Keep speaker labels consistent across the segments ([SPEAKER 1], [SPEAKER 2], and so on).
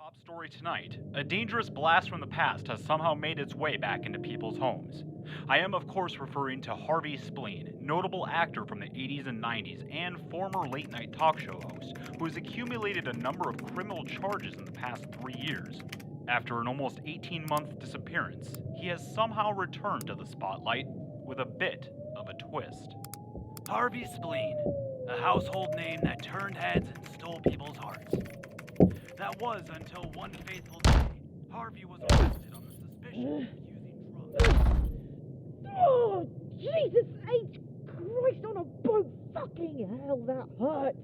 [SPEAKER 1] top story tonight. A dangerous blast from the past has somehow made its way back into people's homes. I am, of course, referring to Harvey Spleen, notable actor from the 80s and 90s and former late-night talk show host, who has accumulated a number of criminal charges in the past 3 years. After an almost 18-month disappearance, he has somehow returned to the spotlight with a bit of a twist. Harvey Spleen, a household name that turned heads and stole people's hearts. That was until one fateful day, Harvey was arrested on the suspicion of using drugs.
[SPEAKER 2] Oh, Jesus H. Christ on a boat! Fucking hell, that hurt!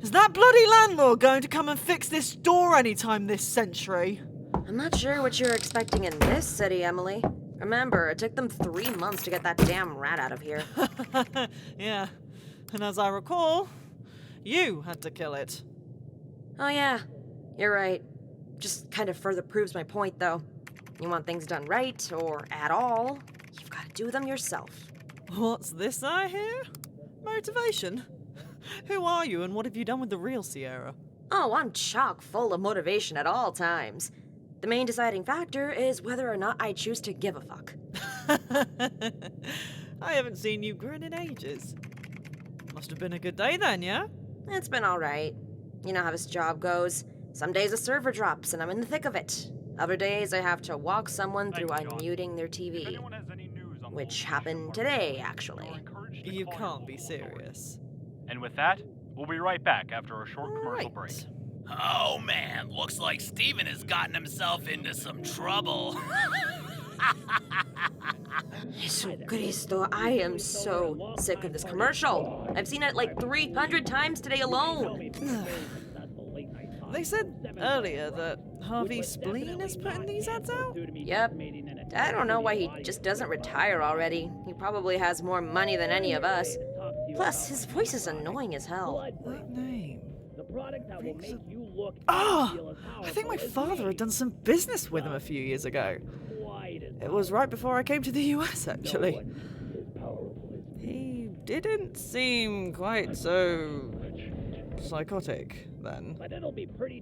[SPEAKER 3] Is that bloody landlord going to come and fix this door anytime this century?
[SPEAKER 4] I'm not sure what you're expecting in this city, Emily. Remember, it took them 3 months to get that damn rat out of here.
[SPEAKER 3] Yeah, and as I recall, you had to kill it.
[SPEAKER 4] Oh yeah, you're right. Just kind of further proves my point, though. You want things done right, or at all, you've got to do them yourself.
[SPEAKER 3] What's this I hear? Motivation? Who are you and what have you done with the real Sierra?
[SPEAKER 4] Oh, I'm chock full of motivation at all times. The main deciding factor is whether or not I choose to give a fuck.
[SPEAKER 3] I haven't seen you grin in ages. Must have been a good day then, yeah?
[SPEAKER 4] It's been alright. You know how this job goes. Some days a server drops and I'm in the thick of it. Other days I have to walk someone through unmuting their TV. Which happened today, actually.
[SPEAKER 3] You can't be serious.
[SPEAKER 1] And with that, we'll be right back after a short commercial break.
[SPEAKER 5] Oh man, looks like Steven has gotten himself into some trouble.
[SPEAKER 4] Jesucristo, I am so sick of this commercial. I've seen it like 300 times today alone.
[SPEAKER 3] They said earlier that Harvey Spleen is putting these ads out?
[SPEAKER 4] Yep. I don't know why he just doesn't retire already. He probably has more money than any of us. Plus, his voice is annoying as hell.
[SPEAKER 3] That name. I think my father had done some business with him a few years ago. It was right before I came to the US, actually. He didn't seem quite so psychotic then.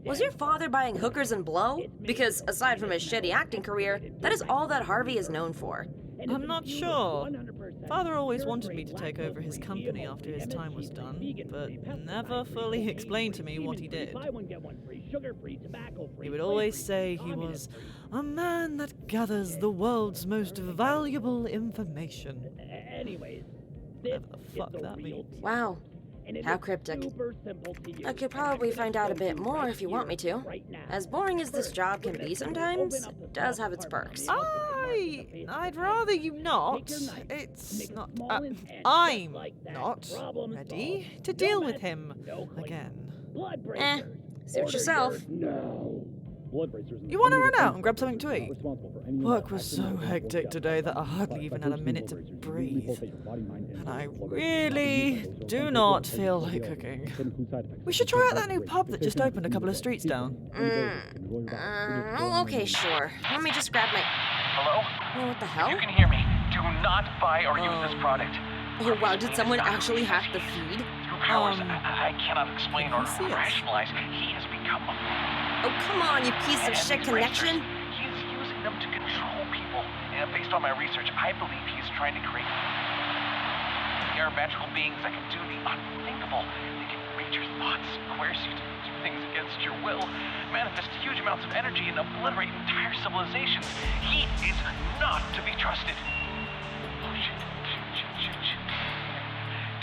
[SPEAKER 4] Was your father buying hookers and blow? Because aside from his shitty acting career, that is all that Harvey is known for.
[SPEAKER 3] I'm not sure. Father always wanted me to take over his company after his time was done, but never fully explained to me what he did. He would always say he was a man that gathers the world's most valuable information. Whatever the fuck that means.
[SPEAKER 4] Wow. How cryptic. I could probably find out a bit more if you want me to. As boring as this job can be sometimes, it does have its perks.
[SPEAKER 3] I'd rather you not. It's not... I'm not ready to deal with him again.
[SPEAKER 4] Suit yourself.
[SPEAKER 3] You want to run out and grab something to eat? Work was so hectic today that I hardly even had a minute to breathe. And I really do not feel like cooking. We should try out that new pub that just opened a couple of streets down.
[SPEAKER 4] Okay, sure. Let me just grab my...
[SPEAKER 6] Hello?
[SPEAKER 4] Oh, what the hell?
[SPEAKER 6] You can hear me. Do not buy or use this product.
[SPEAKER 4] Oh, wow, did someone actually hack the feed?
[SPEAKER 6] Through powers I cannot explain or rationalize. He has become a...
[SPEAKER 4] Oh, come on, you piece of shit connection.
[SPEAKER 6] He's using them to control people. And based on my research, I believe he's trying to create... They are magical beings that can do the unthinkable. They can read your thoughts, coerce you to do things against your will, manifest huge amounts of energy, and obliterate entire civilizations. He is not to be trusted. Oh, shit.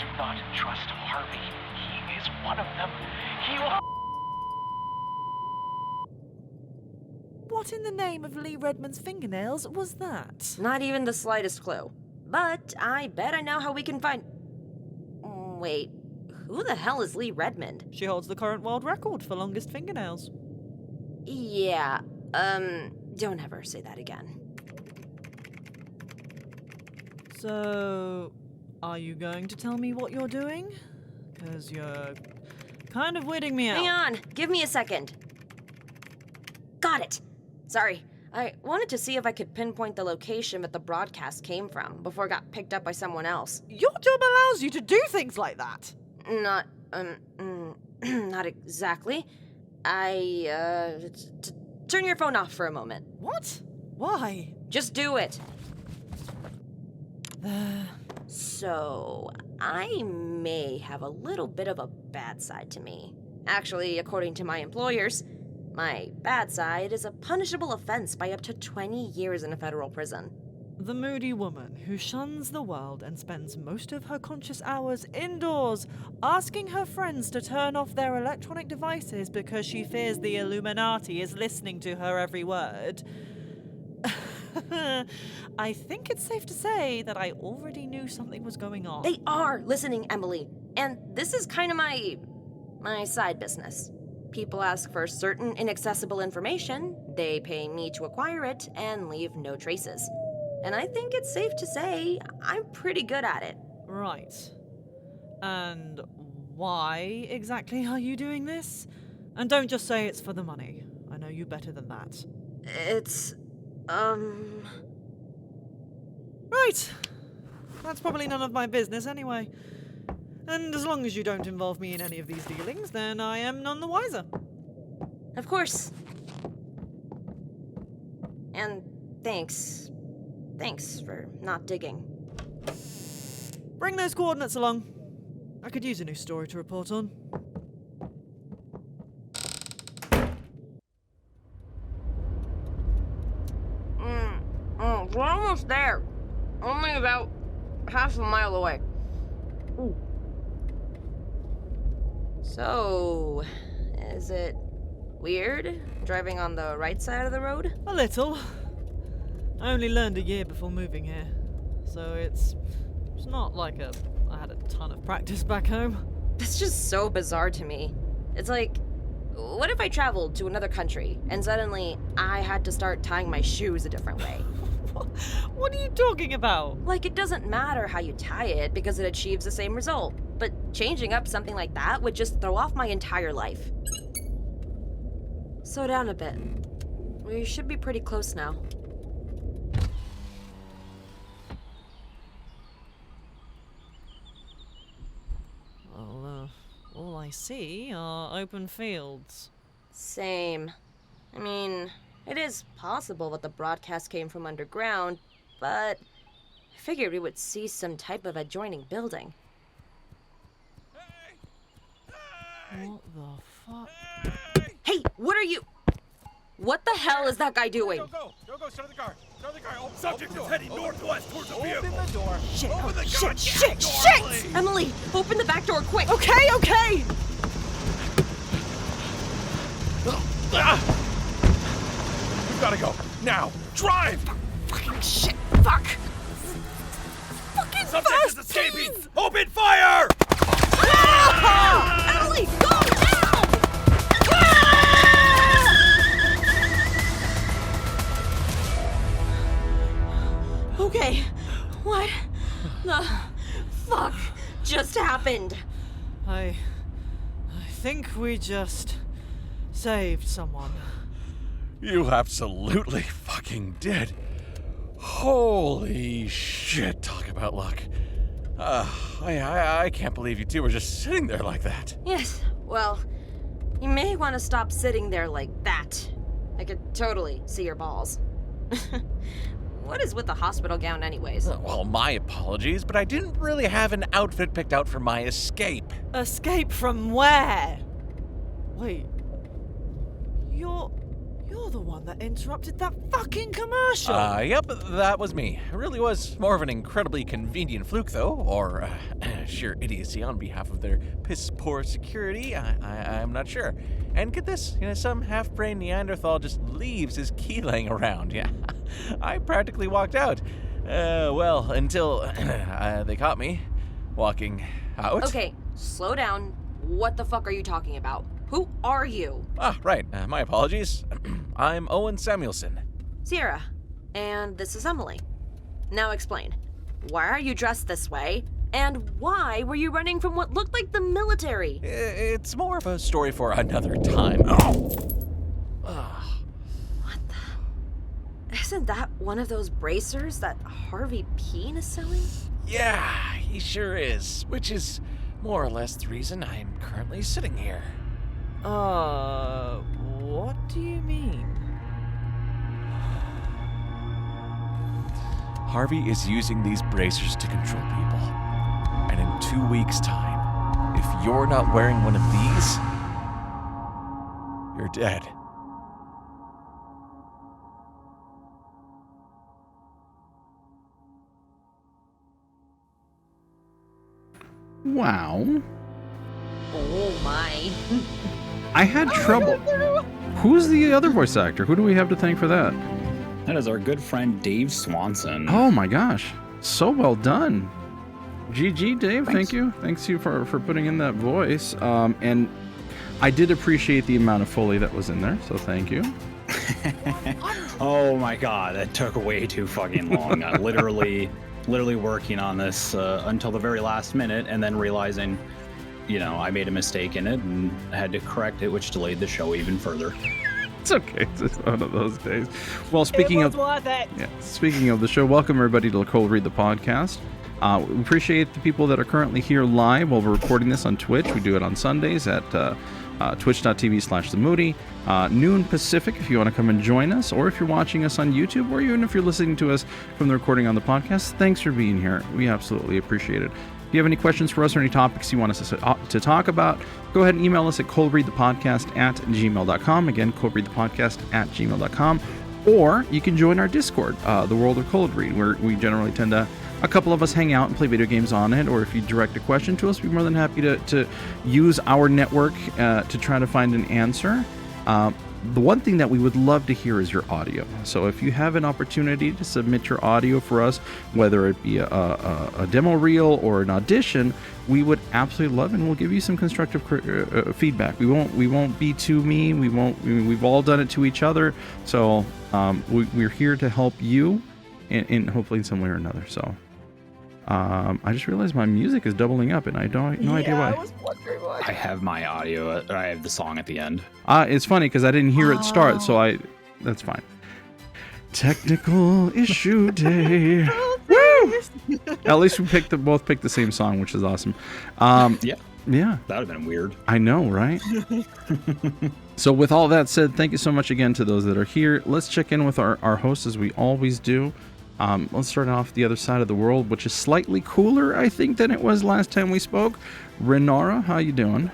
[SPEAKER 6] Do not trust Harvey. He is one of them. He will...
[SPEAKER 3] What in the name of Lee Redmond's fingernails was that?
[SPEAKER 4] Not even the slightest clue. But I bet I know how we can find... Wait, who the hell is Lee Redmond?
[SPEAKER 3] She holds the current world record for longest fingernails.
[SPEAKER 4] Yeah, don't ever say that again.
[SPEAKER 3] So, are you going to tell me what you're doing? Because you're kind of weirding me out.
[SPEAKER 4] Hang on, give me a second. Got it. Sorry, I wanted to see if I could pinpoint the location that the broadcast came from before it got picked up by someone else.
[SPEAKER 3] Your job allows you to do things like that.
[SPEAKER 4] Not, not exactly. Turn your phone off for a moment.
[SPEAKER 3] What? Why?
[SPEAKER 4] Just do it. So, I may have a little bit of a bad side to me. Actually, according to my employers, my bad side is a punishable offense by up to 20 years in a federal prison.
[SPEAKER 3] The moody woman who shuns the world and spends most of her conscious hours indoors, asking her friends to turn off their electronic devices because she fears the Illuminati is listening to her every word. I think it's safe to say that I already knew something was going on.
[SPEAKER 4] They are listening, Emily. And this is kind of my side business. People ask for certain inaccessible information, they pay me to acquire it, and leave no traces. And I think it's safe to say I'm pretty good at it.
[SPEAKER 3] Right. And why exactly are you doing this? And don't just say it's for the money. I know you better than that.
[SPEAKER 4] It's,
[SPEAKER 3] Right. That's probably none of my business anyway. And as long as you don't involve me in any of these dealings, then I am none the wiser.
[SPEAKER 4] Of course. And thanks. Thanks for not digging.
[SPEAKER 3] Bring those coordinates along. I could use a new story to report on.
[SPEAKER 4] We're almost there. Only about half a mile away. Ooh. So, is it weird driving on the right side of the road?
[SPEAKER 3] A little. I only learned a year before moving here, so it's not like I had a ton of practice back home.
[SPEAKER 4] That's just so bizarre to me. It's like, what if I traveled to another country and suddenly I had to start tying my shoes a different way?
[SPEAKER 3] What are you talking about?
[SPEAKER 4] Like, it doesn't matter how you tie it because it achieves the same result. But changing up something like that would just throw off my entire life. Slow down a bit. We should be pretty close now.
[SPEAKER 3] Well, all I see are open fields.
[SPEAKER 4] Same. I mean, it is possible that the broadcast came from underground, but I figured we would see some type of adjoining building.
[SPEAKER 3] What the fuck?
[SPEAKER 4] Hey, what are you... What the hell is that guy doing?
[SPEAKER 7] Go, start the car. Start the car.
[SPEAKER 5] Subject is heading northwest towards the vehicle.
[SPEAKER 7] Open the door.
[SPEAKER 3] Shit,
[SPEAKER 7] Open the
[SPEAKER 3] shit,
[SPEAKER 7] goddamn
[SPEAKER 3] shit,
[SPEAKER 7] door,
[SPEAKER 3] shit!
[SPEAKER 7] please.
[SPEAKER 4] Emily, open the back door quick!
[SPEAKER 3] Okay!
[SPEAKER 7] We've got to go. Now. Drive!
[SPEAKER 3] Fucking shit, fuck! Fucking
[SPEAKER 5] Subject
[SPEAKER 3] fast,
[SPEAKER 5] is escaping!
[SPEAKER 3] please!
[SPEAKER 5] Open fire!
[SPEAKER 3] Ah!
[SPEAKER 4] Emily, go now! Okay, what the fuck just happened?
[SPEAKER 3] I think we just saved someone.
[SPEAKER 7] You absolutely fucking did. Holy shit, talk about luck. I can't believe you two were just sitting there like that.
[SPEAKER 4] Yes, well, you may want to stop sitting there like that. I could totally see your balls. What is with the hospital gown anyways?
[SPEAKER 7] Well, my apologies, but I didn't really have an outfit picked out for my escape.
[SPEAKER 3] Escape from where? Wait. You're the one that interrupted that fucking commercial!
[SPEAKER 7] Yep, that was me. It really was more of an incredibly convenient fluke, though, or sheer idiocy on behalf of their piss-poor security. I'm not sure. And get this, some half-brained Neanderthal just leaves his key laying around. Yeah, I practically walked out. Well, until they caught me walking out.
[SPEAKER 4] Okay, slow down. What the fuck are you talking about? Who are you?
[SPEAKER 7] Right. My apologies. I'm Owen Samuelson.
[SPEAKER 4] Sierra. And this is Emily. Now explain. Why are you dressed this way? And why were you running from what looked like the military?
[SPEAKER 7] It's more of a story for another time. Oh!
[SPEAKER 4] What the... Isn't that one of those bracers that Harvey Peen is selling?
[SPEAKER 7] Yeah, he sure is. Which is more or less the reason I'm currently sitting here.
[SPEAKER 3] What do you mean?
[SPEAKER 7] Harvey is using these bracers to control people. And in 2 weeks' time, if you're not wearing one of these, you're dead.
[SPEAKER 8] Wow.
[SPEAKER 4] Oh my.
[SPEAKER 8] I had trouble. Who's the other voice actor? Who do we have to thank for that?
[SPEAKER 9] That is our good friend Dave Swanson.
[SPEAKER 8] Oh my gosh. So well done. GG, Dave.
[SPEAKER 9] Thanks.
[SPEAKER 8] Thank you. Thanks you for putting in that voice. And I did appreciate the amount of Foley that was in there, so thank you.
[SPEAKER 9] Oh my god, that took way too fucking long. I literally working on this until the very last minute, and then realizing, I made a mistake in it and had to correct it, which delayed the show even further.
[SPEAKER 8] It's okay. It's just one of those days. Well, speaking
[SPEAKER 3] It was worth it.
[SPEAKER 8] speaking of the show, welcome everybody to Cold Read the Podcast. We appreciate the people that are currently here live while we're recording this on Twitch. We do it on Sundays at twitch.tv/Zamoody, noon Pacific if you want to come and join us, or if you're watching us on YouTube, or even if you're listening to us from the recording on the podcast. Thanks for being here. We absolutely appreciate it. If you have any questions for us or any topics you want us to talk about, go ahead and email us at coldreadthepodcast@gmail.com. Again, coldreadthepodcast@gmail.com. Or you can join our Discord, the World of Cold Read, where we generally tend to, a couple of us hang out and play video games on it, or if you direct a question to us, we'd be more than happy to use our network to try to find an answer. The one thing that we would love to hear is your audio. So if you have an opportunity to submit your audio for us, whether it be a demo reel or an audition, we would absolutely love it, and we'll give you some constructive feedback. We won't be too mean. We've all done it to each other. So we're here to help you, in hopefully in some way or another. So I just realized my music is doubling up, and I don't no idea why.
[SPEAKER 3] I was wondering why.
[SPEAKER 9] I have my audio, I have the song at the end.
[SPEAKER 8] It's funny because I didn't hear it start, so that's fine. Technical issue day. Woo! At least we both picked the same song, which is awesome. Yeah. That
[SPEAKER 9] would have been weird.
[SPEAKER 8] I know, right? So with all that said, thank you so much again to those that are here. Let's check in with our hosts as we always do. Let's start off the other side of the world, which is slightly cooler, I think, than it was last time we spoke. Renara, how you doing?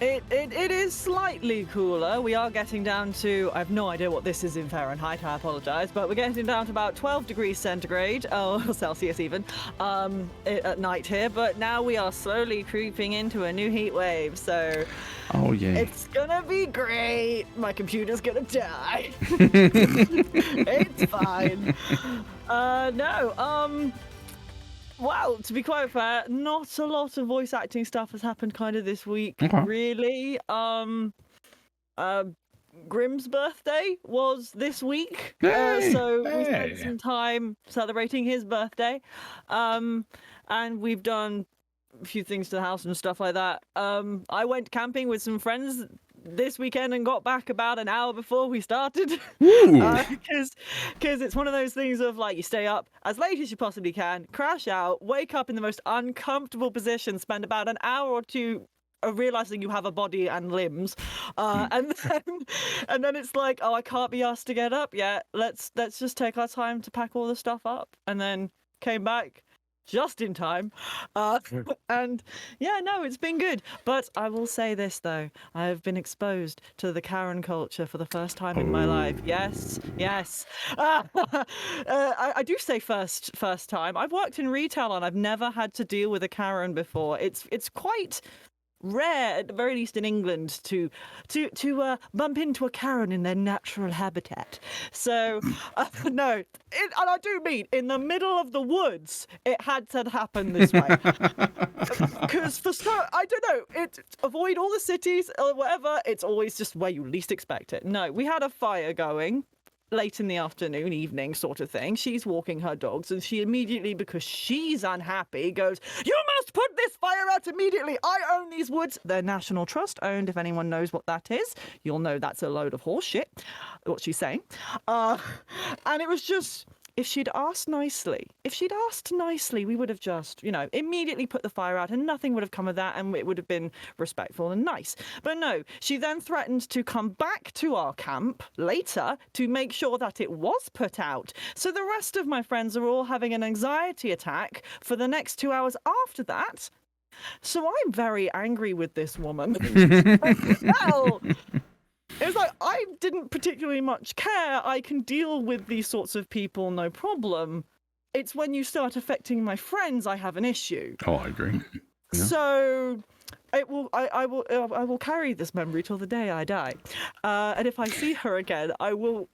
[SPEAKER 3] It is slightly cooler. We are getting down to, I have no idea what this is in Fahrenheit, I apologize, but we're getting down to about 12 degrees centigrade, or Celsius even, at night here, but now we are slowly creeping into a new heat wave, so
[SPEAKER 8] oh yeah,
[SPEAKER 3] it's gonna be great. My computer's gonna die. It's fine. Well, to be quite fair, not a lot of voice acting stuff has happened kind of this week, really. Grimm's birthday was this week, so we spent some time celebrating his birthday, and we've done a few things to the house and stuff like that. I went camping with some friends this weekend and got back about an hour before we started, because it's one of those things of like, you stay up as late as you possibly can, crash out, wake up in the most uncomfortable position, spend about an hour or two realizing you have a body and limbs, and then it's like, oh, I can't be asked to get up yet, let's just take our time to pack all the stuff up, and then came back just in time, and yeah, no, it's been good. But I will say this though, I have been exposed to the Karen culture for the first time in my life. Yes. I do say first time. I've worked in retail and I've never had to deal with a Karen before. It's quite rare, at the very least in England, to bump into a Karen in their natural habitat. So no, and I do mean in the middle of the woods, it had to happen this way. Because I don't know, avoid all the cities or whatever, it's always just where you least expect it. No, we had a fire going late in the afternoon, evening sort of thing. She's walking her dogs, and she immediately, because she's unhappy, goes, "You must put this fire out immediately. I own these woods. They're National Trust owned. If anyone knows what that is, you'll know that's a load of horse shit," what she's saying. And it was just, if she'd asked nicely, we would have just, immediately put the fire out and nothing would have come of that, and it would have been respectful and nice. But no, she then threatened to come back to our camp later to make sure that it was put out. So the rest of my friends are all having an anxiety attack for the next 2 hours after that. So I'm very angry with this woman. Well, it's like, I didn't particularly much care. I can deal with these sorts of people, no problem. It's when you start affecting my friends, I have an issue.
[SPEAKER 8] Oh, I agree. Yeah.
[SPEAKER 3] So I will carry this memory till the day I die. And if I see her again, I will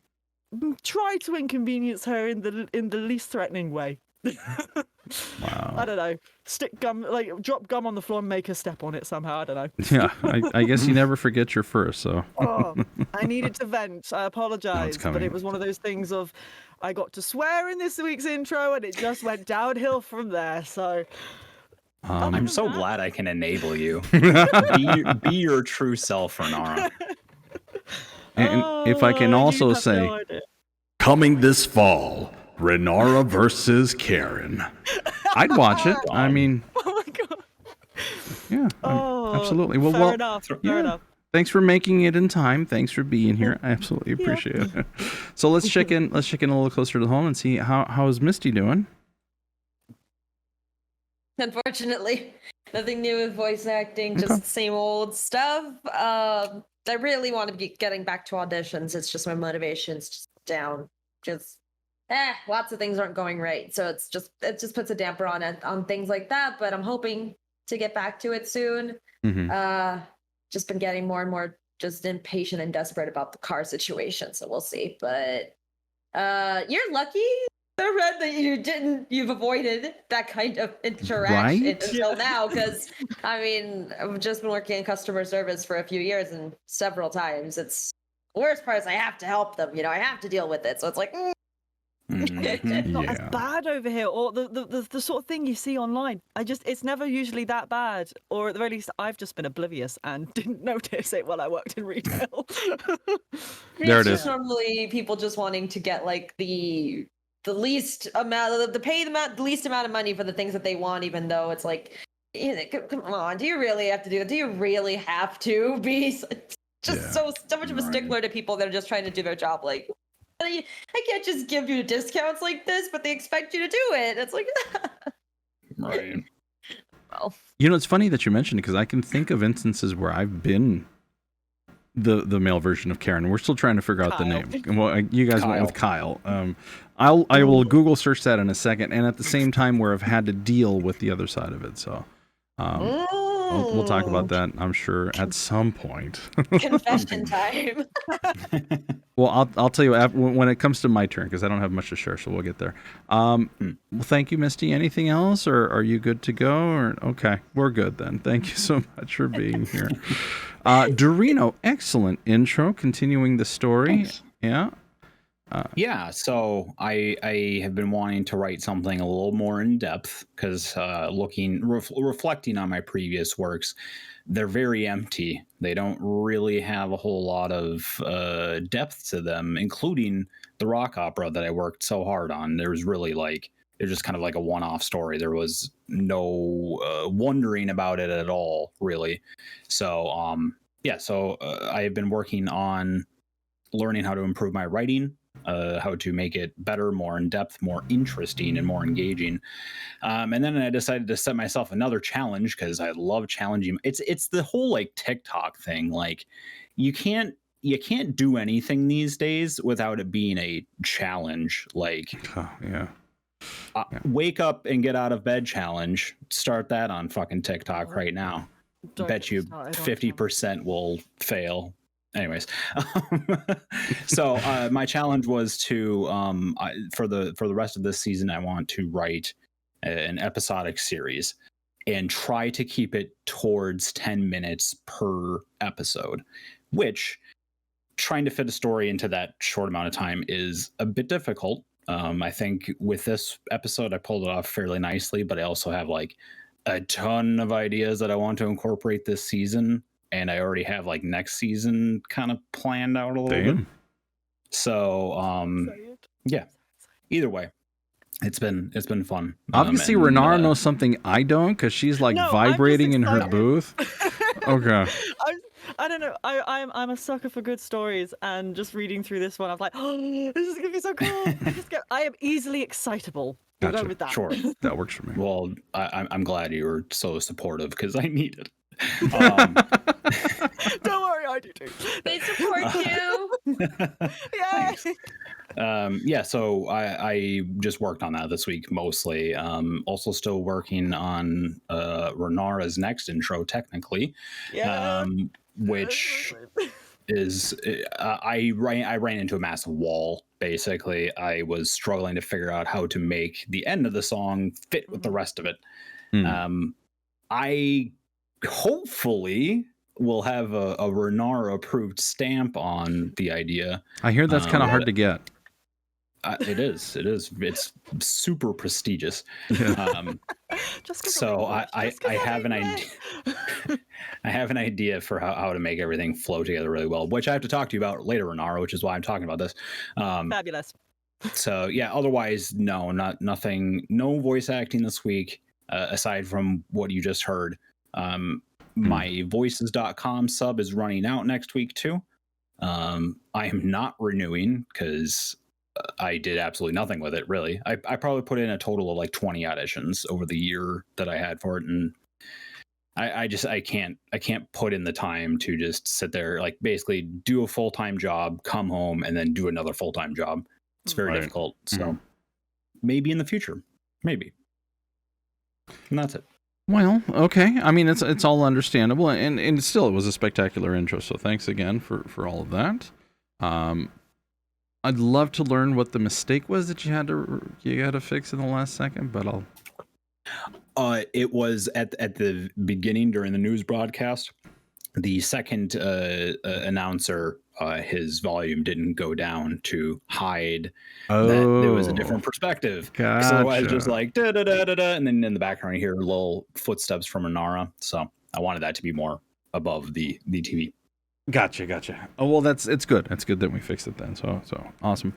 [SPEAKER 3] try to inconvenience her in the least threatening way.
[SPEAKER 8] Wow.
[SPEAKER 3] I don't know. Stick gum, drop gum on the floor and make her step on it somehow. I don't know.
[SPEAKER 8] Yeah, I guess you never forget your first, so.
[SPEAKER 3] Oh, I needed to vent. I apologize, but it was one of those things of, I got to swear in this week's intro, and it just went downhill from there. So.
[SPEAKER 9] I'm so glad I can enable you. Be your true self, Renara.
[SPEAKER 8] And if I can also say, coming this fall, Renara versus Karen. I'd watch it. I mean,
[SPEAKER 3] oh my god.
[SPEAKER 8] Yeah, absolutely. Well,
[SPEAKER 3] fair enough. Fair enough.
[SPEAKER 8] Thanks for making it in time. Thanks for being here. I absolutely appreciate it. So let's check in. Let's check in a little closer to home and see how is Misty doing.
[SPEAKER 4] Unfortunately, nothing new with voice acting. Just the same old stuff. I really want to be getting back to auditions. It's just my motivation's just down. Lots of things aren't going right, so it just puts a damper on things like that. But I'm hoping to get back to it soon. Mm-hmm. Just been getting more and more just impatient and desperate about the car situation, so we'll see. But you're lucky, Red, that you've avoided that kind of interaction until now, because I mean, I've just been working in customer service for a few years, and several times it's the worst part is I have to help them. I have to deal with it, so it's like.
[SPEAKER 3] It's not as bad over here, or the sort of thing you see online. It's never usually that bad, or at the very least, I've just been oblivious and didn't notice it while I worked in retail.
[SPEAKER 8] There it is.
[SPEAKER 4] It's normally people just wanting to get like the least amount, the least amount of money for the things that they want, even though it's like, come on, do you really have to do it? Do you really have to be so much of a stickler to people that are just trying to do their job? Like, I can't just give you discounts like this, but they expect you to do it. It's like,
[SPEAKER 9] right.
[SPEAKER 4] Well,
[SPEAKER 8] it's funny that you mentioned it, because I can think of instances where I've been the male version of Karen. We're still trying to figure out the name. Well, you guys went with Kyle. I will Google search that in a second, and at the same time, where I've had to deal with the other side of it. So. We'll talk about that, I'm sure, at some point.
[SPEAKER 4] Confession time.
[SPEAKER 8] Well, I'll tell you when it comes to my turn, because I don't have much to share, so we'll get there. Well, thank you, Misty. Anything else, or are you good to go? Or okay, we're good then. Thank you so much for being here. Eldurrino, excellent intro, continuing the story. Thanks. Yeah.
[SPEAKER 9] So I have been wanting to write something a little more in depth, because reflecting on my previous works, they're very empty. They don't really have a whole lot of depth to them, including the rock opera that I worked so hard on. There was really it was just kind of like a one-off story. There was no wondering about it at all, really. So I have been working on learning how to improve my writing, how to make it better, more in depth, more interesting, and more engaging. And then I decided to set myself another challenge, because I love challenging. It's the whole TikTok thing. You can't do anything these days without it being a challenge. Wake up and get out of bed challenge. Start that on fucking TikTok right now. Bet you 50% will fail. Anyways, so my challenge was to for the rest of this season, I want to write an episodic series and try to keep it towards 10 minutes per episode, which trying to fit a story into that short amount of time is a bit difficult. I think with this episode, I pulled it off fairly nicely, but I also have like a ton of ideas that I want to incorporate this season, and I already have like next season kind of planned out a little bit. So, yeah. Either way, it's been fun.
[SPEAKER 8] Obviously, Renara knows something I don't, because she's like vibrating in her booth. Okay.
[SPEAKER 3] I don't know. I'm a sucker for good stories, and just reading through this one, I'm like, oh, this is gonna be so cool. I am easily excitable. We'll go with that.
[SPEAKER 9] Sure,
[SPEAKER 8] that works for me.
[SPEAKER 9] Well, I'm glad you were so supportive because I need it.
[SPEAKER 3] Don't worry, I do too.
[SPEAKER 4] They support you.
[SPEAKER 3] Yay!
[SPEAKER 9] Yeah, so I just worked on that this week mostly. Also still working on Renara's next intro, technically.
[SPEAKER 3] Yeah.
[SPEAKER 9] Which is I ran into a massive wall. Basically, I was struggling to figure out how to make the end of the song fit with the rest of it. I hopefully will have a Renara approved stamp on the idea.
[SPEAKER 8] I hear that's kind of hard to get.
[SPEAKER 9] It is. It's super prestigious. So I have an idea. I have an idea for how to make everything flow together really well, which I have to talk to you about later, Renara, which is why I'm talking about this.
[SPEAKER 3] Fabulous.
[SPEAKER 9] So yeah, otherwise, nothing, no voice acting this week, aside from what you just heard. My voices.com sub is running out next week too. I am not renewing because I did absolutely nothing with it, really. I probably put in a total of like 20 auditions over the year that I had for it, and I can't put in the time to just sit there, like basically do a full-time job, come home, and then do another full-time job. It's very difficult. So maybe in the future, maybe. And that's it.
[SPEAKER 8] Well, okay. I mean, it's all understandable, and still, it was a spectacular intro. So thanks again for all of that. I'd love to learn what the mistake was that you had to fix in the last second, but I'll.
[SPEAKER 9] It was at the beginning during the news broadcast. The second announcer, his volume didn't go down to hide that there was a different perspective.
[SPEAKER 8] Gotcha.
[SPEAKER 9] So I was just like da da da da da, and then in the background you hear little footsteps from Renara. So I wanted that to be more above the TV.
[SPEAKER 8] Gotcha. Oh well, it's good. It's good that we fixed it then. So awesome.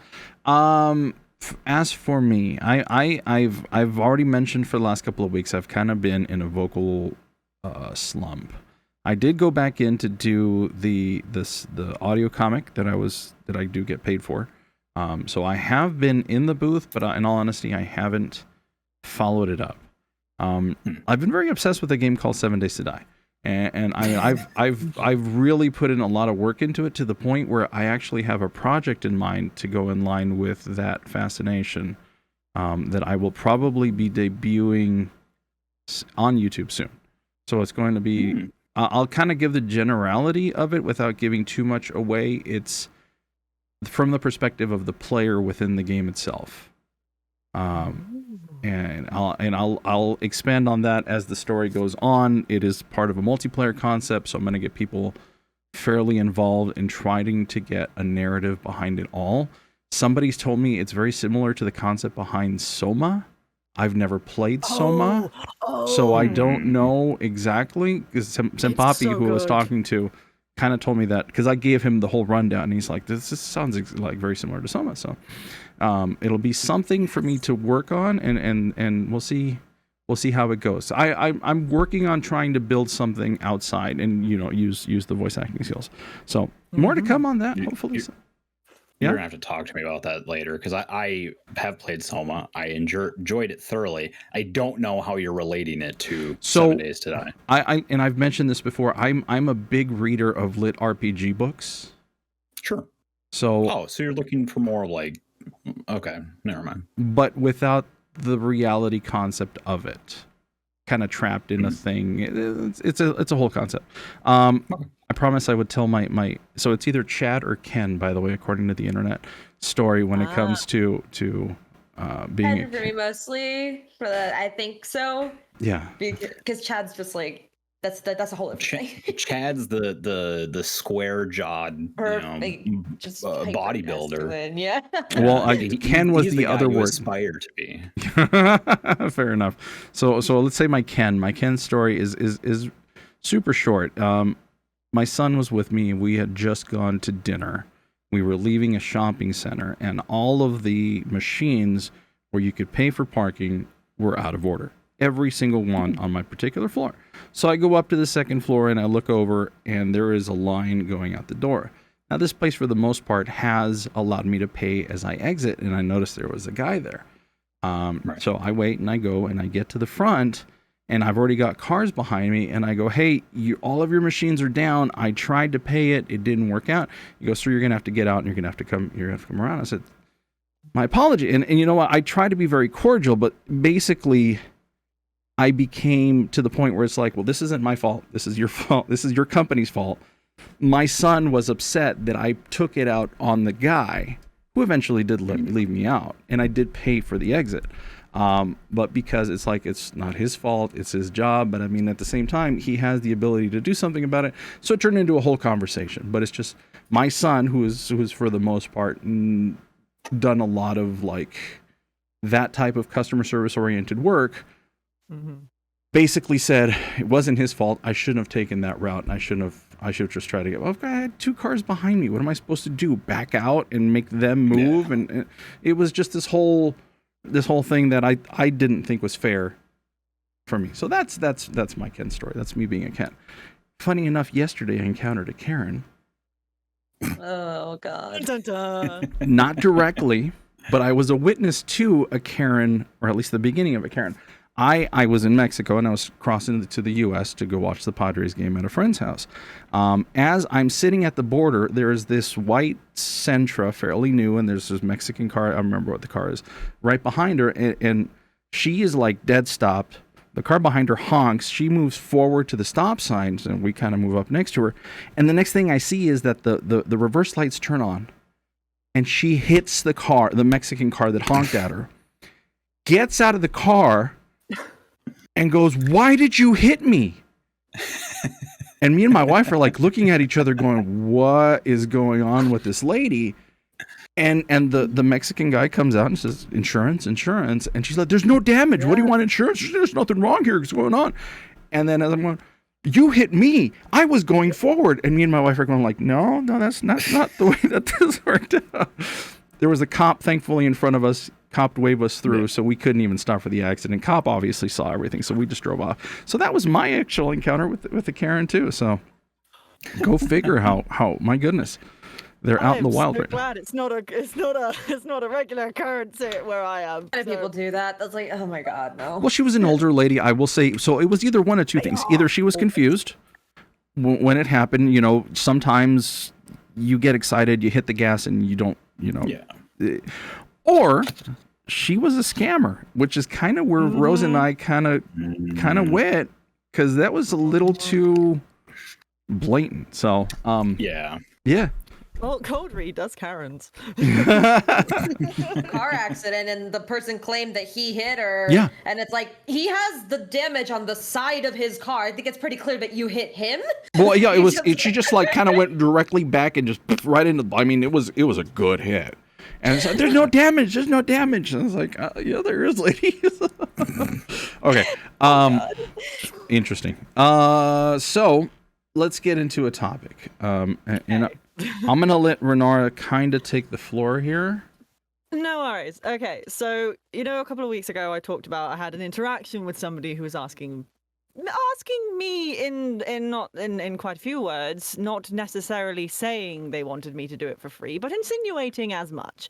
[SPEAKER 8] As for me, I've already mentioned for the last couple of weeks I've kind of been in a vocal slump. I did go back in to do the audio comic that I do get paid for. So I have been in the booth, but in all honesty, I haven't followed it up. I've been very obsessed with a game called 7 Days to Die. And I've really put in a lot of work into it to the point where I actually have a project in mind to go in line with that fascination that I will probably be debuting on YouTube soon. So it's going to be, I'll kind of give the generality of it without giving too much away. It's from the perspective of the player within the game itself. And I'll expand on that as the story goes on. It is part of a multiplayer concept, so I'm going to get people fairly involved in trying to get a narrative behind it all. Somebody's told me it's very similar to the concept behind Soma. I've never played Soma, so I don't know exactly. Because Senpapi, who I was talking to, kind of told me that, because I gave him the whole rundown, and he's like, this sounds like very similar to Soma. So it'll be something for me to work on, and we'll see how it goes. I'm working on trying to build something outside and use the voice acting skills. So more to come on that, hopefully.
[SPEAKER 9] You're gonna have to talk to me about that later, because I have played Soma. I enjoyed it thoroughly. I don't know how you're relating it to 7 Days to Die.
[SPEAKER 8] I've mentioned this before. I'm a big reader of lit RPG books.
[SPEAKER 9] Sure.
[SPEAKER 8] So
[SPEAKER 9] you're looking for more like, okay, never mind.
[SPEAKER 8] But without the reality concept of it, kind of trapped in a thing. It's a whole concept. I promise I would tell my so it's either Chad or Ken, by the way, according to the internet story, when it comes to being
[SPEAKER 4] Ken for me mostly, for that I think so.
[SPEAKER 8] Yeah.
[SPEAKER 4] Because Chad's just like, that's a whole other thing.
[SPEAKER 9] Chad's the square jawed,
[SPEAKER 4] just
[SPEAKER 9] bodybuilder.
[SPEAKER 4] Yeah.
[SPEAKER 8] Well, Ken was
[SPEAKER 9] he's
[SPEAKER 8] the other
[SPEAKER 9] guy you
[SPEAKER 8] word.
[SPEAKER 9] aspire to be.
[SPEAKER 8] Fair enough. So let's say my Ken story is super short. My son was with me. We had just gone to dinner. We were leaving a shopping center, and all of the machines where you could pay for parking were out of order. Every single one on my particular floor. So I go up to the second floor and I look over, and there is a line going out the door. Now, this place, for the most part, has allowed me to pay as I exit, and I noticed there was a guy there.
[SPEAKER 9] Right.
[SPEAKER 8] So I wait and I go and I get to the front, and I've already got cars behind me, and I go, hey, all of your machines are down. I tried to pay it. It didn't work out. He goes, sir, you're going to have to get out and you're going to have to come around. I said, my apology. And you know what? I try to be very cordial, but basically I became to the point where it's like, well, this isn't my fault. This is your fault. This is your company's fault. My son was upset that I took it out on the guy, who eventually did leave me out, and I did pay for the exit. But because it's like, it's not his fault, it's his job. But I mean, at the same time, he has the ability to do something about it. So it turned into a whole conversation. But it's just my son, who's for the most part done a lot of like that type of customer service oriented work, basically said it wasn't his fault. I shouldn't have taken that route, and I should have just tried to get. Well, I had two cars behind me. What am I supposed to do? Back out and make them move? Yeah. And it was just this whole thing that I didn't think was fair for me. So that's my Ken story. That's me being a Ken. Funny enough, yesterday I encountered a Karen.
[SPEAKER 4] Oh God.
[SPEAKER 3] Dun, dun.
[SPEAKER 8] Not directly, but I was a witness to a Karen, or at least the beginning of a Karen. I was in Mexico, and I was crossing to the U.S. to go watch the Padres game at a friend's house. As I'm sitting at the border, there's this white Sentra, fairly new, and there's this Mexican car. I remember what the car is, right behind her, and she is like dead stopped. The car behind her honks. She moves forward to the stop signs, and we kind of move up next to her. And the next thing I see is that the reverse lights turn on, and she hits the car, the Mexican car that honked at her, gets out of the car, and goes, "Why did you hit me?" And me and my wife are like looking at each other going, what is going on with this lady? And the Mexican guy comes out and says, insurance. And she's like, there's no damage. Yeah. What do you want insurance? There's nothing wrong here. What's going on? And then as I'm going, you hit me. I was going forward. And me and my wife are going like, no, that's not the way that this worked out. There was a cop, thankfully, in front of us. Cop waved us through, so we couldn't even stop for the accident. Cop obviously saw everything, so we just drove off. So that was my actual encounter with the Karen too. So go figure how my goodness, they're out in the wild right now.
[SPEAKER 3] I'm glad it's not a regular occurrence where I am.
[SPEAKER 4] How do people do that? That's like, oh my God, no.
[SPEAKER 8] Well, she was an older lady, I will say. So it was either one of two things. Either she was confused when it happened. You know, sometimes you get excited, you hit the gas, and you don't. You know. Yeah. Or she was a scammer, which is kind of where Rose and I kind of went, because that was a little too blatant. So, yeah.
[SPEAKER 3] Well, Cold Read does Karens.
[SPEAKER 4] Car accident, and the person claimed that he hit her.
[SPEAKER 8] Yeah.
[SPEAKER 4] And it's like, he has the damage on the side of his car. I think it's pretty clear that you hit him.
[SPEAKER 8] Well, yeah, she just like kind of went directly back and just right into. I mean, it was a good hit. And it's like, there's no damage. And I was like, yeah, there is, ladies. Okay. Interesting. So let's get into a topic. And I'm going to let Renara kind of take the floor here.
[SPEAKER 3] No worries. Okay. So, a couple of weeks ago, I talked about I had an interaction with somebody who was asking me in quite a few words, not necessarily saying they wanted me to do it for free, but insinuating as much.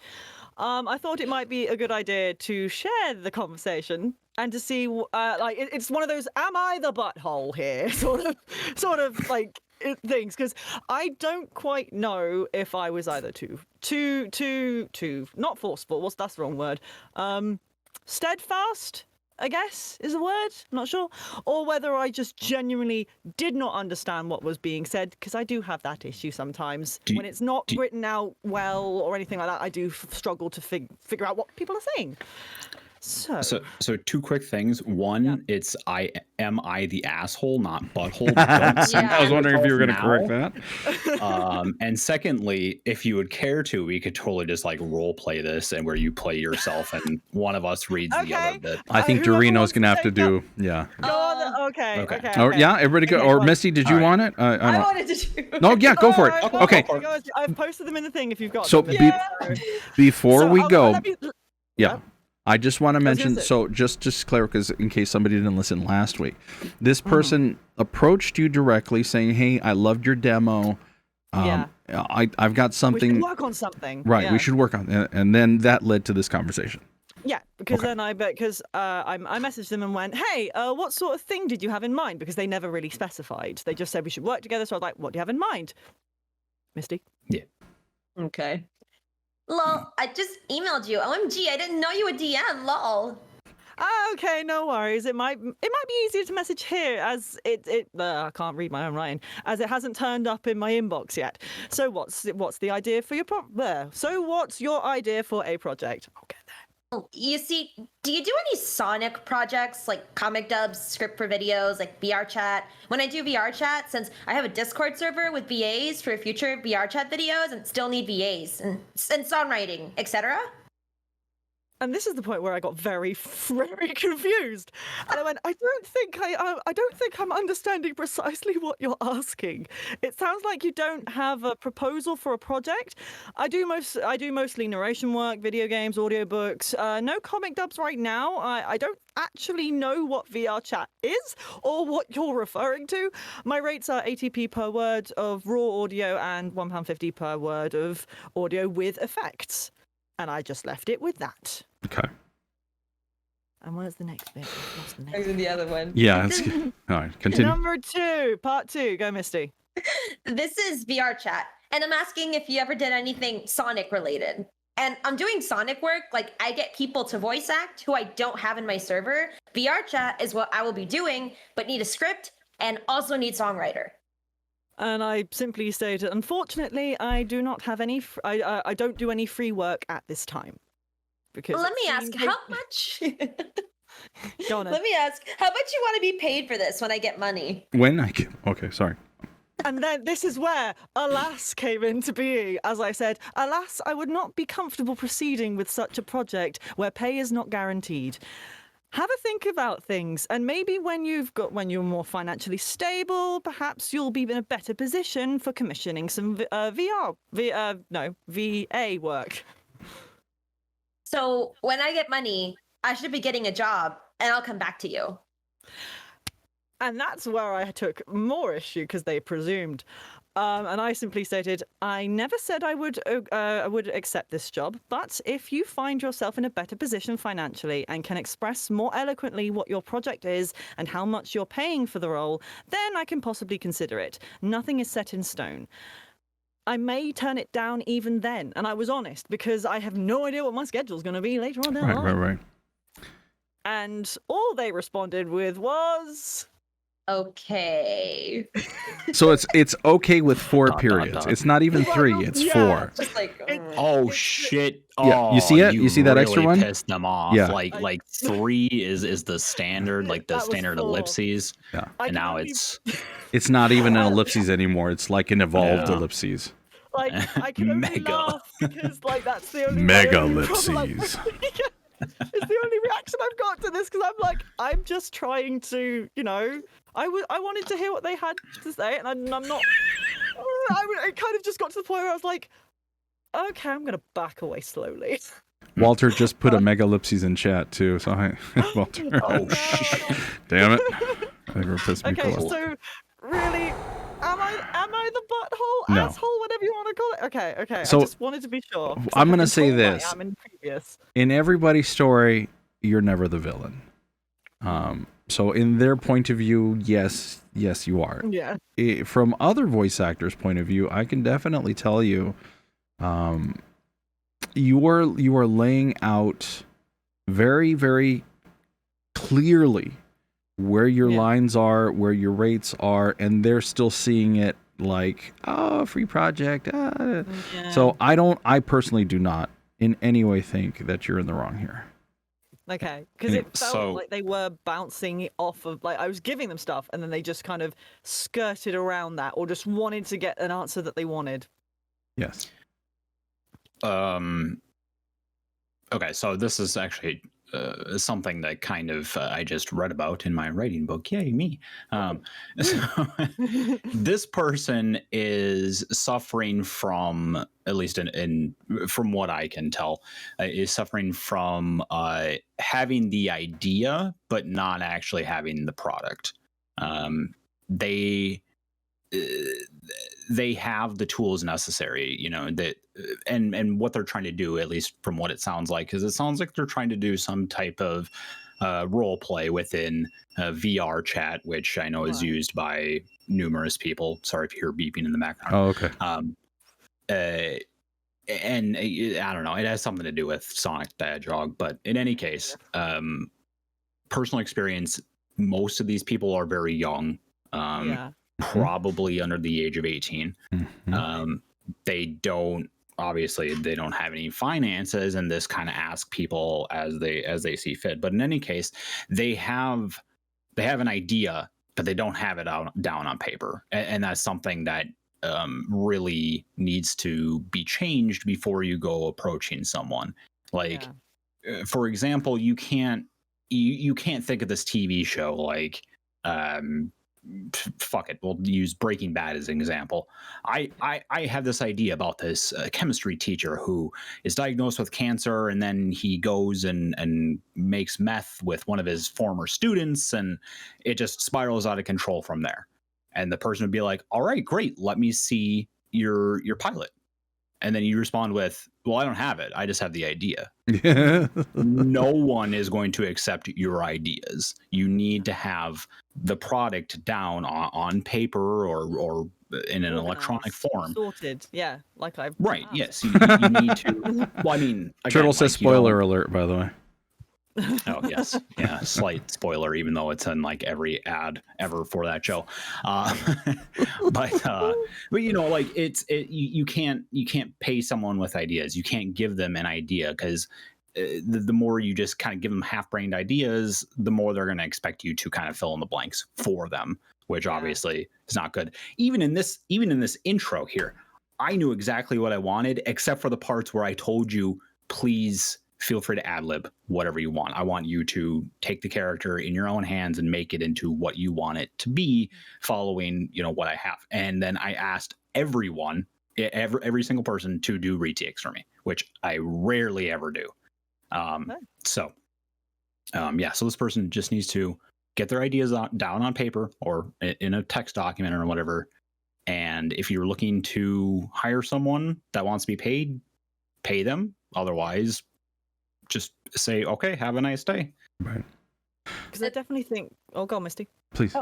[SPEAKER 3] I thought it might be a good idea to share the conversation and to see, it's one of those, am I the butthole here? sort of like things, because I don't quite know if I was either too not forceful. That's the wrong word. Steadfast, I guess, is a word. I'm not sure. Or whether I just genuinely did not understand what was being said, because I do have that issue sometimes. When it's not written out well or anything like that, I do struggle to figure out what people are saying.
[SPEAKER 9] So two quick things. One, it's I the asshole, not butthole.
[SPEAKER 8] I was wondering if you were going to correct that.
[SPEAKER 9] And secondly, if you would care to, we could totally just like role play this, and where you play yourself and one of us reads the other bit.
[SPEAKER 8] I think Dorino's going to have to do. Yeah.
[SPEAKER 3] Go on. Okay.
[SPEAKER 8] Oh yeah, everybody go. Or Misty, did you want it? I don't.
[SPEAKER 4] I wanted to do.
[SPEAKER 8] No, yeah, go for it.
[SPEAKER 3] Alright,
[SPEAKER 8] Okay.
[SPEAKER 3] I've posted them in the thing if you've got
[SPEAKER 8] So
[SPEAKER 3] them.
[SPEAKER 8] before we go,
[SPEAKER 3] yeah.
[SPEAKER 8] I just want to mention,
[SPEAKER 3] say-
[SPEAKER 8] so just clear, because in case somebody didn't listen last week, this person approached you directly saying, "Hey, I loved your demo. I've got something.
[SPEAKER 3] We should work on something.
[SPEAKER 8] Right,
[SPEAKER 3] Yeah.
[SPEAKER 8] we should work on it." And then that led to this conversation.
[SPEAKER 3] Yeah, because then I messaged them and went, "Hey, what sort of thing did you have in mind?" Because they never really specified. They just said we should work together. So I was like, "What do you have in mind, Misty?"
[SPEAKER 9] Yeah.
[SPEAKER 4] Okay. Lol, I just emailed you. OMG, I didn't know you would DM. Lol.
[SPEAKER 3] Okay, no worries. It might be easier to message here, as I can't read my own writing, as it hasn't turned up in my inbox yet. So what's the idea for your So what's your idea for a project? I'll get there.
[SPEAKER 4] Oh, you see, do you do any Sonic projects, like comic dubs, script for videos, like VR chat? When I do VR chat, since I have a Discord server with VAs for future VR chat videos and still need VAs and songwriting, etc.
[SPEAKER 3] And this is the point where I got very, very confused. And I went, I don't think I'm understanding precisely what you're asking. It sounds like you don't have a proposal for a project. I do mostly narration work, video games, audiobooks. No comic dubs right now. I don't actually know what VR chat is or what you're referring to. My rates are 80p per word of raw audio and £1.50 per word of audio with effects. And I just left it with that.
[SPEAKER 8] Okay.
[SPEAKER 3] And where's the next bit? What's the next
[SPEAKER 4] Where's the other one?
[SPEAKER 8] Yeah. It's, all right. Continue.
[SPEAKER 3] Number 2, part 2. Go, Misty.
[SPEAKER 4] This is VR chat, and I'm asking if you ever did anything Sonic related. And I'm doing Sonic work, like I get people to voice act who I don't have in my server. VR chat is what I will be doing, but need a script and also need songwriter.
[SPEAKER 3] And I simply stated, unfortunately, I do not have any. I don't do any free work at this time. Because
[SPEAKER 4] Let me ask, how much?
[SPEAKER 3] Go on,
[SPEAKER 4] Let me ask, how much you want to be paid for this when I get money?
[SPEAKER 8] When I get, okay, sorry.
[SPEAKER 3] And then this is where alas came into being. As I said, alas, I would not be comfortable proceeding with such a project where pay is not guaranteed. Have a think about things, and maybe when you're more financially stable, perhaps you'll be in a better position for commissioning some VA work.
[SPEAKER 4] So when I get money, I should be getting a job, and I'll come back to you.
[SPEAKER 3] And that's where I took more issue, because they presumed. And I simply stated, I never said I would accept this job, but if you find yourself in a better position financially and can express more eloquently what your project is and how much you're paying for the role, then I can possibly consider it. Nothing is set in stone. I may turn it down even then. And I was honest, because I have no idea what my schedule's going to be later on down the line.
[SPEAKER 8] Right.
[SPEAKER 3] And all they responded with was...
[SPEAKER 4] Okay.
[SPEAKER 8] So it's okay with 4 periods. It's not even 3. It's 4.
[SPEAKER 4] Just like,
[SPEAKER 9] Oh shit!
[SPEAKER 8] Yeah, you see it? You see that extra one?
[SPEAKER 9] Pissed them off.
[SPEAKER 8] Yeah.
[SPEAKER 9] Like 3 is the standard, like the
[SPEAKER 3] That was
[SPEAKER 9] standard
[SPEAKER 3] 4.
[SPEAKER 9] ellipses.
[SPEAKER 8] Yeah.
[SPEAKER 9] And now it's
[SPEAKER 8] It's not even an ellipses anymore. It's like an evolved ellipses.
[SPEAKER 3] Like, I can only
[SPEAKER 9] Mega.
[SPEAKER 3] laugh because, like, that's the only
[SPEAKER 8] Mega-ellipses.
[SPEAKER 3] It's the only reaction I've got to this, because I'm like, I'm just trying to, I wanted to hear what they had to say, and I'm not. It kind of just got to the point where I was like, okay, I'm gonna back away slowly.
[SPEAKER 8] Walter just put a mega-ellipses in chat too. So hi, Walter. Damn it! I think we're pissed me
[SPEAKER 3] Okay,
[SPEAKER 8] off.
[SPEAKER 3] so really, am I the butthole,
[SPEAKER 8] No.
[SPEAKER 3] asshole, whatever you want to call it? Okay.
[SPEAKER 8] So,
[SPEAKER 3] I just wanted to be sure. 'Cause
[SPEAKER 8] I'm
[SPEAKER 3] I
[SPEAKER 8] gonna
[SPEAKER 3] haven't
[SPEAKER 8] say
[SPEAKER 3] told I
[SPEAKER 8] this.
[SPEAKER 3] am in previous.
[SPEAKER 8] In everybody's story, you're never the villain. So in their point of view, yes, you are.
[SPEAKER 3] Yeah.
[SPEAKER 8] From other voice actors' point of view, I can definitely tell you, you are laying out very, very clearly where your lines are, where your rates are, and they're still seeing it like, oh, free project. So I personally do not in any way think that you're in the wrong here.
[SPEAKER 3] Okay, because it felt
[SPEAKER 9] So-
[SPEAKER 3] like they were bouncing off of, like, I was giving them stuff and then they just kind of skirted around that or just wanted to get an answer that they wanted.
[SPEAKER 8] Yes.
[SPEAKER 9] Okay, so this is actually something that kind of I just read about in my writing book. Yay, me. So this person is suffering from, at least in from what I can tell, is suffering from having the idea but not actually having the product. They have the tools necessary, you know, that and what they're trying to do, at least from what it sounds like, because it sounds like they're trying to do some type of role play within VR chat, which I know is used by numerous people. Sorry if you hear beeping in the background.
[SPEAKER 8] Oh, okay.
[SPEAKER 9] And I don't know, it has something to do with Sonic the Hedgehog, but in any case, personal experience, most of these people are very young. Probably under the age of 18. They don't have any finances, and this kind of ask people as they see fit. But in any case, they have an idea, but they don't have it down on paper, and that's something that really needs to be changed before you go approaching someone. Like, for example, you can't think of this TV show like fuck it, we'll use Breaking Bad as an example. I have this idea about this chemistry teacher who is diagnosed with cancer, and then he goes and makes meth with one of his former students, and it just spirals out of control from there. And the person would be like, all right, great, let me see your pilot. And then you respond with, well, I don't have it, I just have the idea. No one is going to accept your ideas. You need to have the product down on paper or in an electronic form.
[SPEAKER 3] Sorted, yeah, like I've
[SPEAKER 9] right. Yes, you need to. Well, I mean, again,
[SPEAKER 8] Turtle says
[SPEAKER 9] like,
[SPEAKER 8] spoiler alert, by the way.
[SPEAKER 9] Oh yes, yeah, slight spoiler, even though it's in like every ad ever for that show. But you know, like you can't pay someone with ideas. You can't give them an idea, because the more you just kind of give them half-brained ideas, the more they're going to expect you to kind of fill in the blanks for them, which obviously is not good. Even in this intro here, I knew exactly what I wanted, except for the parts where I told you, please feel free to ad-lib whatever you want. I want you to take the character in your own hands and make it into what you want it to be, following, you know, what I have. And then I asked everyone, every single person, to do retakes for me, which I rarely ever do. So this person just needs to get their ideas down on paper or in a text document or whatever. And if you're looking to hire someone that wants to be paid, pay them. Otherwise, just say, okay, have a nice day.
[SPEAKER 8] Right.
[SPEAKER 3] Because I definitely think, oh, go on, Misty.
[SPEAKER 8] Please.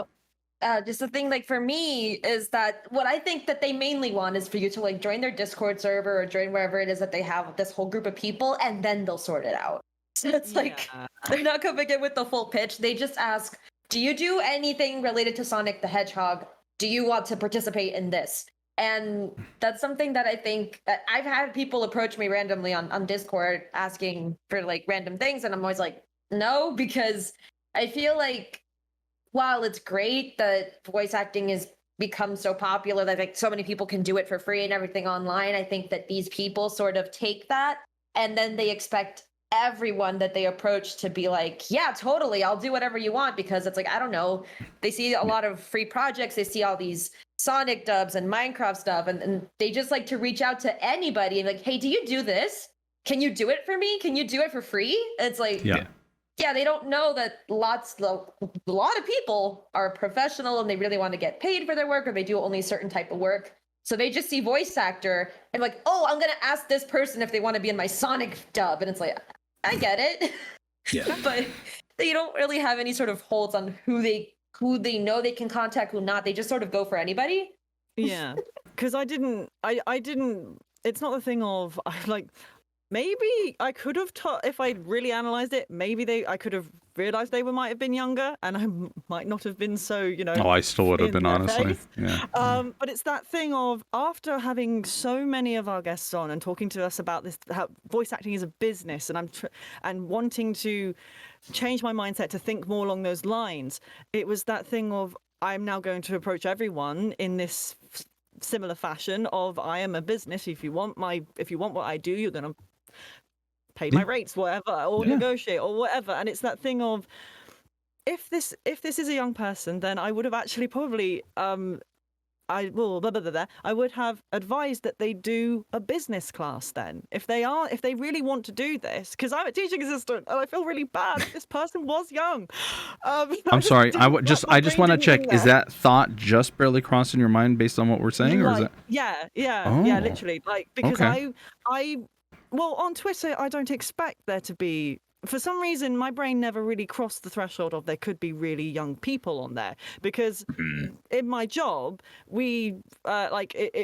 [SPEAKER 4] Just the thing, like, for me, is that what I think that they mainly want is for you to, like, join their Discord server or join wherever it is that they have this whole group of people, and then they'll sort it out. So it's like, they're not coming in with the full pitch. They just ask, do you do anything related to Sonic the Hedgehog? Do you want to participate in this? And that's something that I think that I've had people approach me randomly on Discord asking for, like, random things, and I'm always like, no, because I feel like while it's great that voice acting has become so popular that, like, so many people can do it for free and everything online, I think that these people sort of take that and then they expect everyone that they approach to be like, yeah, totally, I'll do whatever you want, because it's like, I don't know, they see a lot of free projects, they see all these Sonic dubs and Minecraft stuff, and they just like to reach out to anybody and like, hey, do you do this? Can you do it for me? Can you do it for free? It's like, yeah, they don't know that a lot of people are professional and they really want to get paid for their work, or they do only a certain type of work. So they just see voice actor and like, oh, I'm going to ask this person if they want to be in my Sonic dub. And it's like, I get it.
[SPEAKER 9] Yeah.
[SPEAKER 4] But they don't really have any sort of holds on who they know they can contact, who not. They just sort of go for anybody.
[SPEAKER 3] Yeah. Because I didn't, it's not the thing of, like, maybe I could have if I really analyzed it. Maybe I could have realized they might have been younger, and I might not have been so,
[SPEAKER 8] Oh, I still would have been, honestly.
[SPEAKER 3] face.
[SPEAKER 8] Yeah.
[SPEAKER 3] But it's that thing of, after having so many of our guests on and talking to us about this, how voice acting is a business, and and wanting to change my mindset to think more along those lines, it was that thing of, I'm now going to approach everyone in this similar fashion of, I am a business. If you want what I do, you're going to pay my rates, whatever, or negotiate or whatever. And it's that thing of, if this is a young person, then I would have actually probably I would have advised that they do a business class then, if they really want to do this, because I'm a teaching assistant and I feel really bad. This person was young.
[SPEAKER 8] I'm sorry. I just want to check. Is that thought just barely crossing your mind based on what we're saying, or is that?
[SPEAKER 3] Yeah, literally. Like, because well, on Twitter, I don't expect there to be. For some reason, my brain never really crossed the threshold of there could be really young people on there, because in my job, we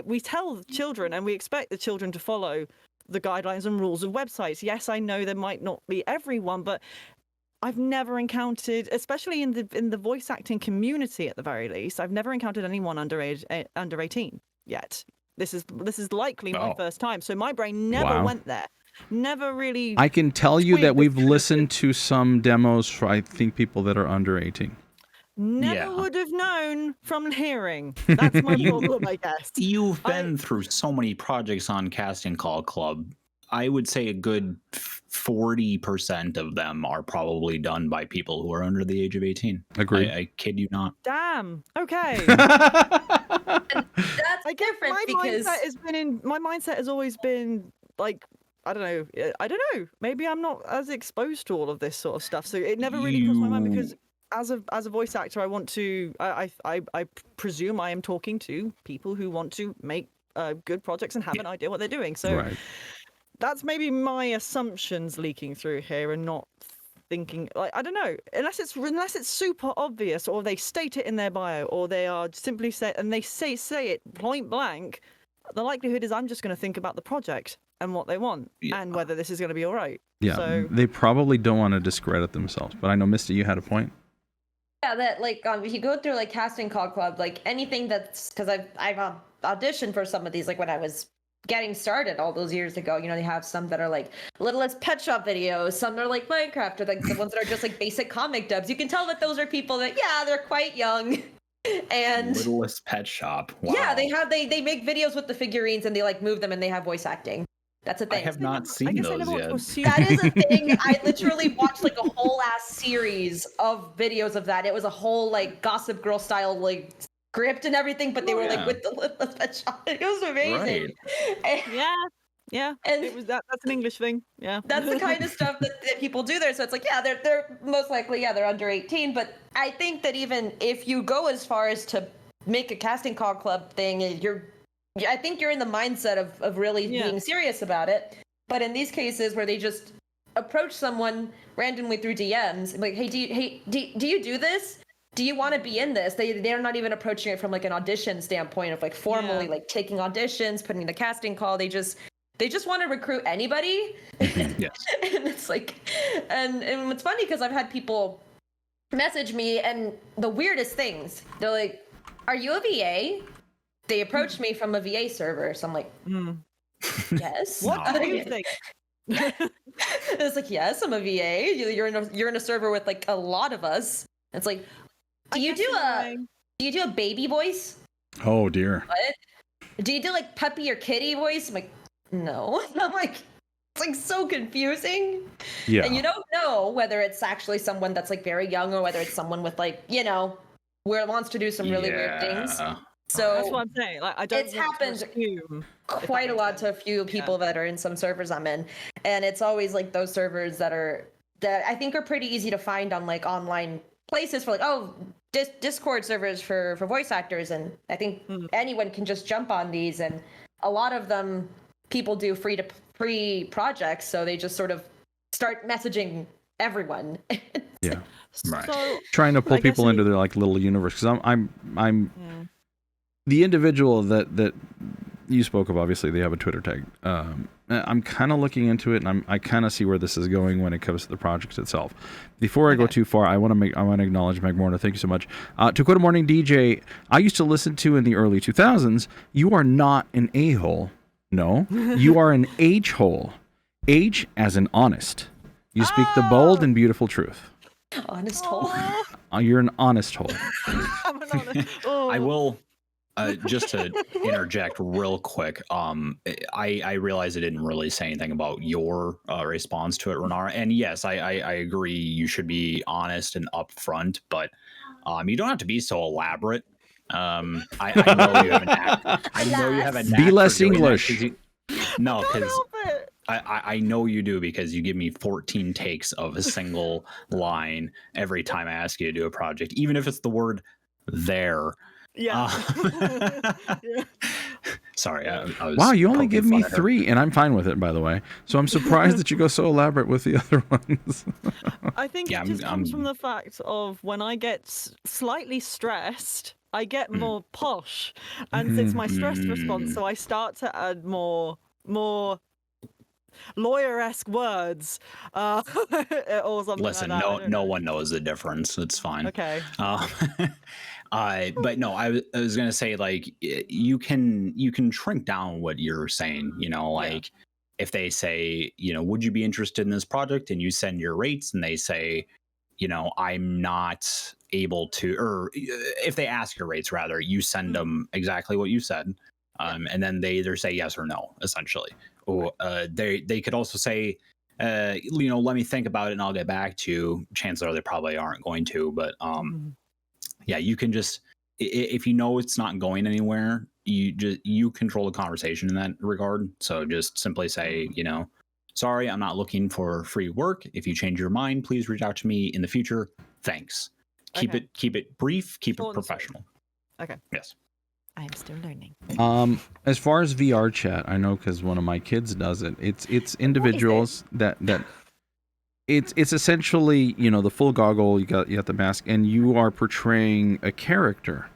[SPEAKER 3] we tell children and we expect the children to follow the guidelines and rules of websites. Yes, I know there might not be everyone, but I've never encountered, especially in the voice acting community at the very least, I've never encountered anyone under 18 yet. This is likely my first time, so my brain never went there. Never really.
[SPEAKER 8] I can tell you that we've listened to some demos for, I think, people that are under 18.
[SPEAKER 3] Never would have known from hearing. That's my problem, I guess.
[SPEAKER 9] You've been through so many projects on Casting Call Club. I would say a good 40% of them are probably done by people who are under the age of 18.
[SPEAKER 8] Agreed.
[SPEAKER 9] I kid you not.
[SPEAKER 3] Damn. Okay.
[SPEAKER 4] That's different because
[SPEAKER 3] my mindset has always been like, I don't know. Maybe I'm not as exposed to all of this sort of stuff, so it never really crossed my mind, because as a voice actor, I want to. I presume I am talking to people who want to make good projects and have an idea what they're doing. So that's maybe my assumptions leaking through here, and not thinking, like, I don't know, unless it's super obvious, or they state it in their bio, or they are simply say it point blank. The likelihood is I'm just going to think about the project and what they want, and whether this is going to be all right.
[SPEAKER 8] Yeah,
[SPEAKER 3] so
[SPEAKER 8] they probably don't want to discredit themselves. But I know, Misty, you had a point.
[SPEAKER 4] Yeah, that if you go through like Casting Call Club, like anything that's, because I've auditioned for some of these, like when I was getting started all those years ago. You know, they have some that are like Littlest Pet Shop videos, some that are like Minecraft, or like the ones that are just like basic comic dubs. You can tell that those are people that they're quite young. And
[SPEAKER 9] Littlest Pet Shop. Wow.
[SPEAKER 4] Yeah, they make videos with the figurines and they like move them and they have voice acting. That's a thing.
[SPEAKER 9] I have not seen those yet.
[SPEAKER 4] That is a thing. I literally watched like a whole ass series of videos of that. It was a whole like Gossip Girl style like script and everything, but they were like with the Littlest Pet Shop. It was amazing.
[SPEAKER 3] Right. Yeah, and it was that's an English thing. Yeah,
[SPEAKER 4] that's the kind of stuff that people do there. So it's like, they're most likely they're under 18. But I think that even if you go as far as to make a Casting Call Club thing, I think you're in the mindset of really being serious about it. But in these cases where they just approach someone randomly through DMs, like, hey, do you do this? Do you want to be in this? They're not even approaching it from like an audition standpoint of like formally like taking auditions, putting in a casting call. They just want to recruit anybody.
[SPEAKER 9] Yes.
[SPEAKER 4] And it's like, and it's funny because I've had people message me and the weirdest things. They're like, are you a VA? They approached me from a VA server. So I'm like, yes.
[SPEAKER 3] What do you think?
[SPEAKER 4] It's like, yes, I'm a VA. You're in a server with like a lot of us. It's like, do you do a baby voice?
[SPEAKER 8] Oh dear.
[SPEAKER 4] What? Do you do like puppy or kitty voice? I'm like, no. I'm like, it's like so confusing. Yeah. And you don't know whether it's actually someone that's like very young or whether it's someone with like, where it wants to do some really weird things. So
[SPEAKER 3] that's what I'm saying. Like, I don't.
[SPEAKER 4] It's happened quite a lot to a few people that are in some servers I'm in, and it's always like those servers that I think are pretty easy to find on like online places for like Discord servers for voice actors, and I think anyone can just jump on these, and a lot of them people do free projects, so they just sort of start messaging everyone.
[SPEAKER 8] Yeah,
[SPEAKER 9] right.
[SPEAKER 3] So,
[SPEAKER 8] trying to pull people into their like little universe, because I'm the individual that you spoke of, obviously they have a Twitter tag. I'm kind of looking into it, and I kind of see where this is going when it comes to the project itself. Before I go too far, I want to acknowledge Meg Morna. Thank you so much. Dakota Morning DJ, I used to listen to in the early 2000s. You are not an a-hole. No, you are an H-hole. H as in honest. You speak the bold and beautiful truth.
[SPEAKER 4] Honest hole.
[SPEAKER 8] You're an honest hole.
[SPEAKER 3] I'm an honest. Oh.
[SPEAKER 9] I will. Just to interject real quick, I realize I didn't really say anything about your response to it, Renara. And yes, I agree. You should be honest and upfront, but you don't have to be so elaborate. I know you have an act. I know you have a knack
[SPEAKER 8] Be less
[SPEAKER 9] for doing
[SPEAKER 8] English.
[SPEAKER 9] No, because I know you do, because you give me 14 takes of a single line every time I ask you to do a project, even if it's the word there.
[SPEAKER 3] Yeah.
[SPEAKER 9] Sorry, I was
[SPEAKER 8] Wow, you only
[SPEAKER 9] poking
[SPEAKER 8] give me
[SPEAKER 9] fun at her.
[SPEAKER 8] 3, and I'm fine with it, by the way. So I'm surprised that you go so elaborate with the other ones.
[SPEAKER 3] I think
[SPEAKER 9] Yeah,
[SPEAKER 3] it just comes from the fact of when I get slightly stressed, I get more posh, and it's my stress response. So I start to add more lawyer-esque words, or something.
[SPEAKER 9] Listen,
[SPEAKER 3] like that.
[SPEAKER 9] no one knows the difference. It's fine.
[SPEAKER 3] Okay.
[SPEAKER 9] But no, I was gonna say, like, you can shrink down what you're saying. You know, like if they say, you know, would you be interested in this project, and you send your rates, and they say, you know, I'm not able to, or if they ask your rates, rather, you send them exactly what you said, and then they either say yes or no, essentially. Or they could also say, you know, let me think about it and I'll get back to you. Chances are they probably aren't going to, but yeah, you can just, if you know it's not going anywhere, you control the conversation in that regard. So just simply say, you know, sorry, I'm not looking for free work. If you change your mind, please reach out to me in the future. Thanks. Keep it brief, keep it professional.
[SPEAKER 3] Okay.
[SPEAKER 9] Yes.
[SPEAKER 3] I am still learning.
[SPEAKER 8] As far as VR chat, I know because one of my kids does it. It's individuals that it's essentially, you know, the full goggle. You got the mask, and you are portraying a character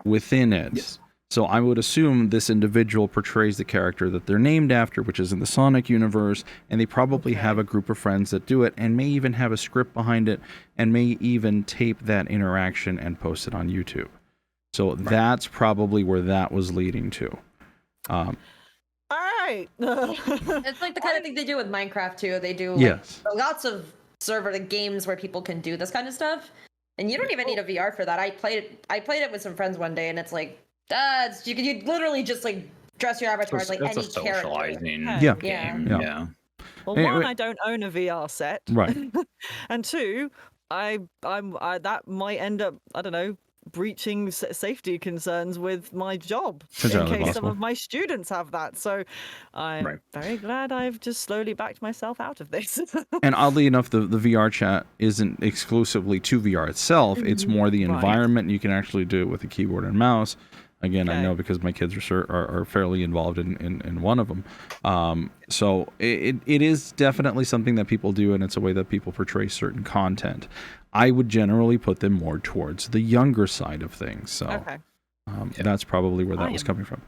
[SPEAKER 8] within it.
[SPEAKER 9] Yes.
[SPEAKER 8] So I would assume this individual portrays the character that they're named after, which is in the Sonic universe, and they probably have a group of friends that do it, and may even have a script behind it, and may even tape that interaction and post it on YouTube. So that's probably where that was leading to.
[SPEAKER 3] All right.
[SPEAKER 4] It's like the kind of thing they do with Minecraft too. They do lots of server games where people can do this kind of stuff, and you don't even need a VR for that. I played it with some friends one day, and it's like, you literally just like dress your avatar as like any character.
[SPEAKER 8] Yeah.
[SPEAKER 3] Well, one, I don't own a VR set.
[SPEAKER 8] Right.
[SPEAKER 3] And two, I'm that might end up, I don't know, breaching safety concerns with my job in case some of my students have that. So I'm very glad I've just slowly backed myself out of this.
[SPEAKER 8] And oddly enough, the VR chat isn't exclusively to VR itself. It's more the environment. You can actually do it with a keyboard and mouse. Again, I know because my kids are fairly involved in one of them. So it is definitely something that people do, and it's a way that people portray certain content. I would generally put them more towards the younger side of things. So that's probably where that was coming from.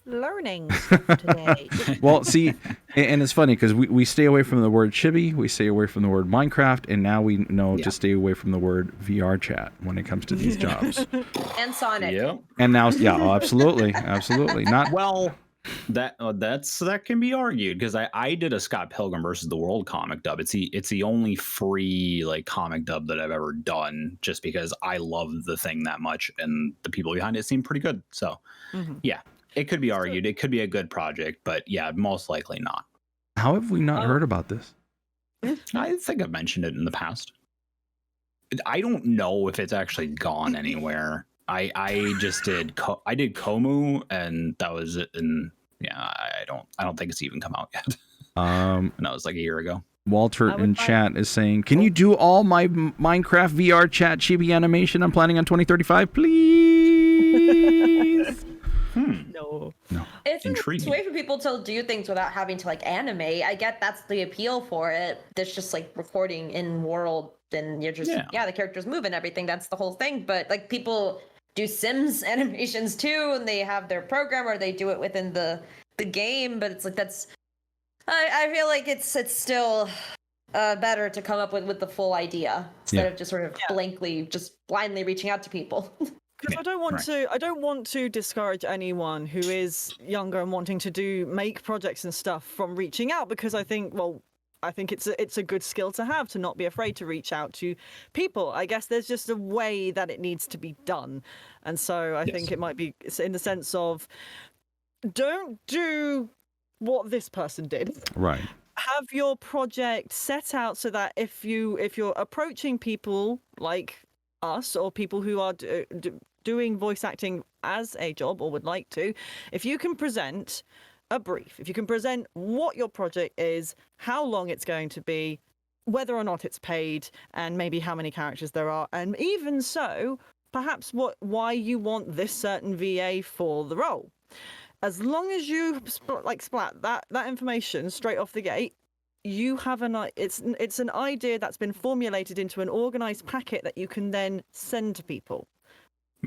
[SPEAKER 3] Learning today.
[SPEAKER 8] Well, see, and it's funny because we stay away from the word chibi, we stay away from the word Minecraft, and now we know to stay away from the word VR chat when it comes to these jobs.
[SPEAKER 4] And Sonic.
[SPEAKER 8] Yeah. And now, absolutely. Not
[SPEAKER 9] well. That can be argued, because I did a Scott Pilgrim versus the World comic dub. It's the only free like comic dub that I've ever done, just because I love the thing that much, and the people behind it seem pretty good. So yeah, it could be argued. It could be a good project, but yeah, most likely not.
[SPEAKER 8] How have we not heard about this?
[SPEAKER 9] I think I've mentioned it in the past. I don't know if it's actually gone anywhere. I just did Komu, and that was it. And yeah, I don't think it's even come out yet. And that was like a year ago.
[SPEAKER 8] Walter in chat is saying, "Can you do all my Minecraft VR chat chibi animation? I'm planning on 2035, please."
[SPEAKER 3] No.
[SPEAKER 4] It's a way for people to do things without having to like animate. I get that's the appeal for it. That's just like recording in world, and you're just the characters move and everything. That's the whole thing. But like people do Sims animations too, and they have their program, or they do it within the game. But it's like I feel like it's still better to come up with the full idea instead of just sort of blindly reaching out to people.
[SPEAKER 3] Because I don't want to discourage anyone who is younger and wanting to make projects and stuff from reaching out, because I think it's a good skill to have, to not be afraid to reach out to people. I guess there's just a way that it needs to be done. And so I think it might be in the sense of, don't do what this person did.
[SPEAKER 8] Right.
[SPEAKER 3] Have your project set out so that if you're approaching people like us, or people who are doing voice acting as a job or would like to, if you can present a brief, if you can present what your project is, how long it's going to be, whether or not it's paid, and maybe how many characters there are, and even so, perhaps why you want this certain VA for the role. As long as you splat that information straight off the gate, you have it's an idea that's been formulated into an organized packet that you can then send to people.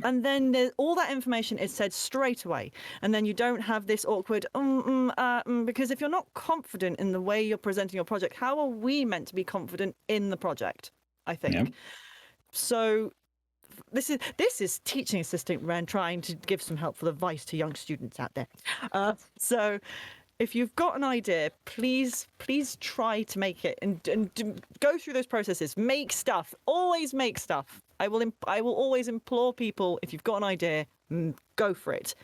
[SPEAKER 3] And then all that information is said straight away. And then you don't have this awkward, because if you're not confident in the way you're presenting your project, how are we meant to be confident in the project, I think? Yeah. So this is teaching assistant Ren trying to give some helpful advice to young students out there. So if you've got an idea, please try to make it and go through those processes. Make stuff. Always make stuff. I will always implore people, if you've got an idea, go for it.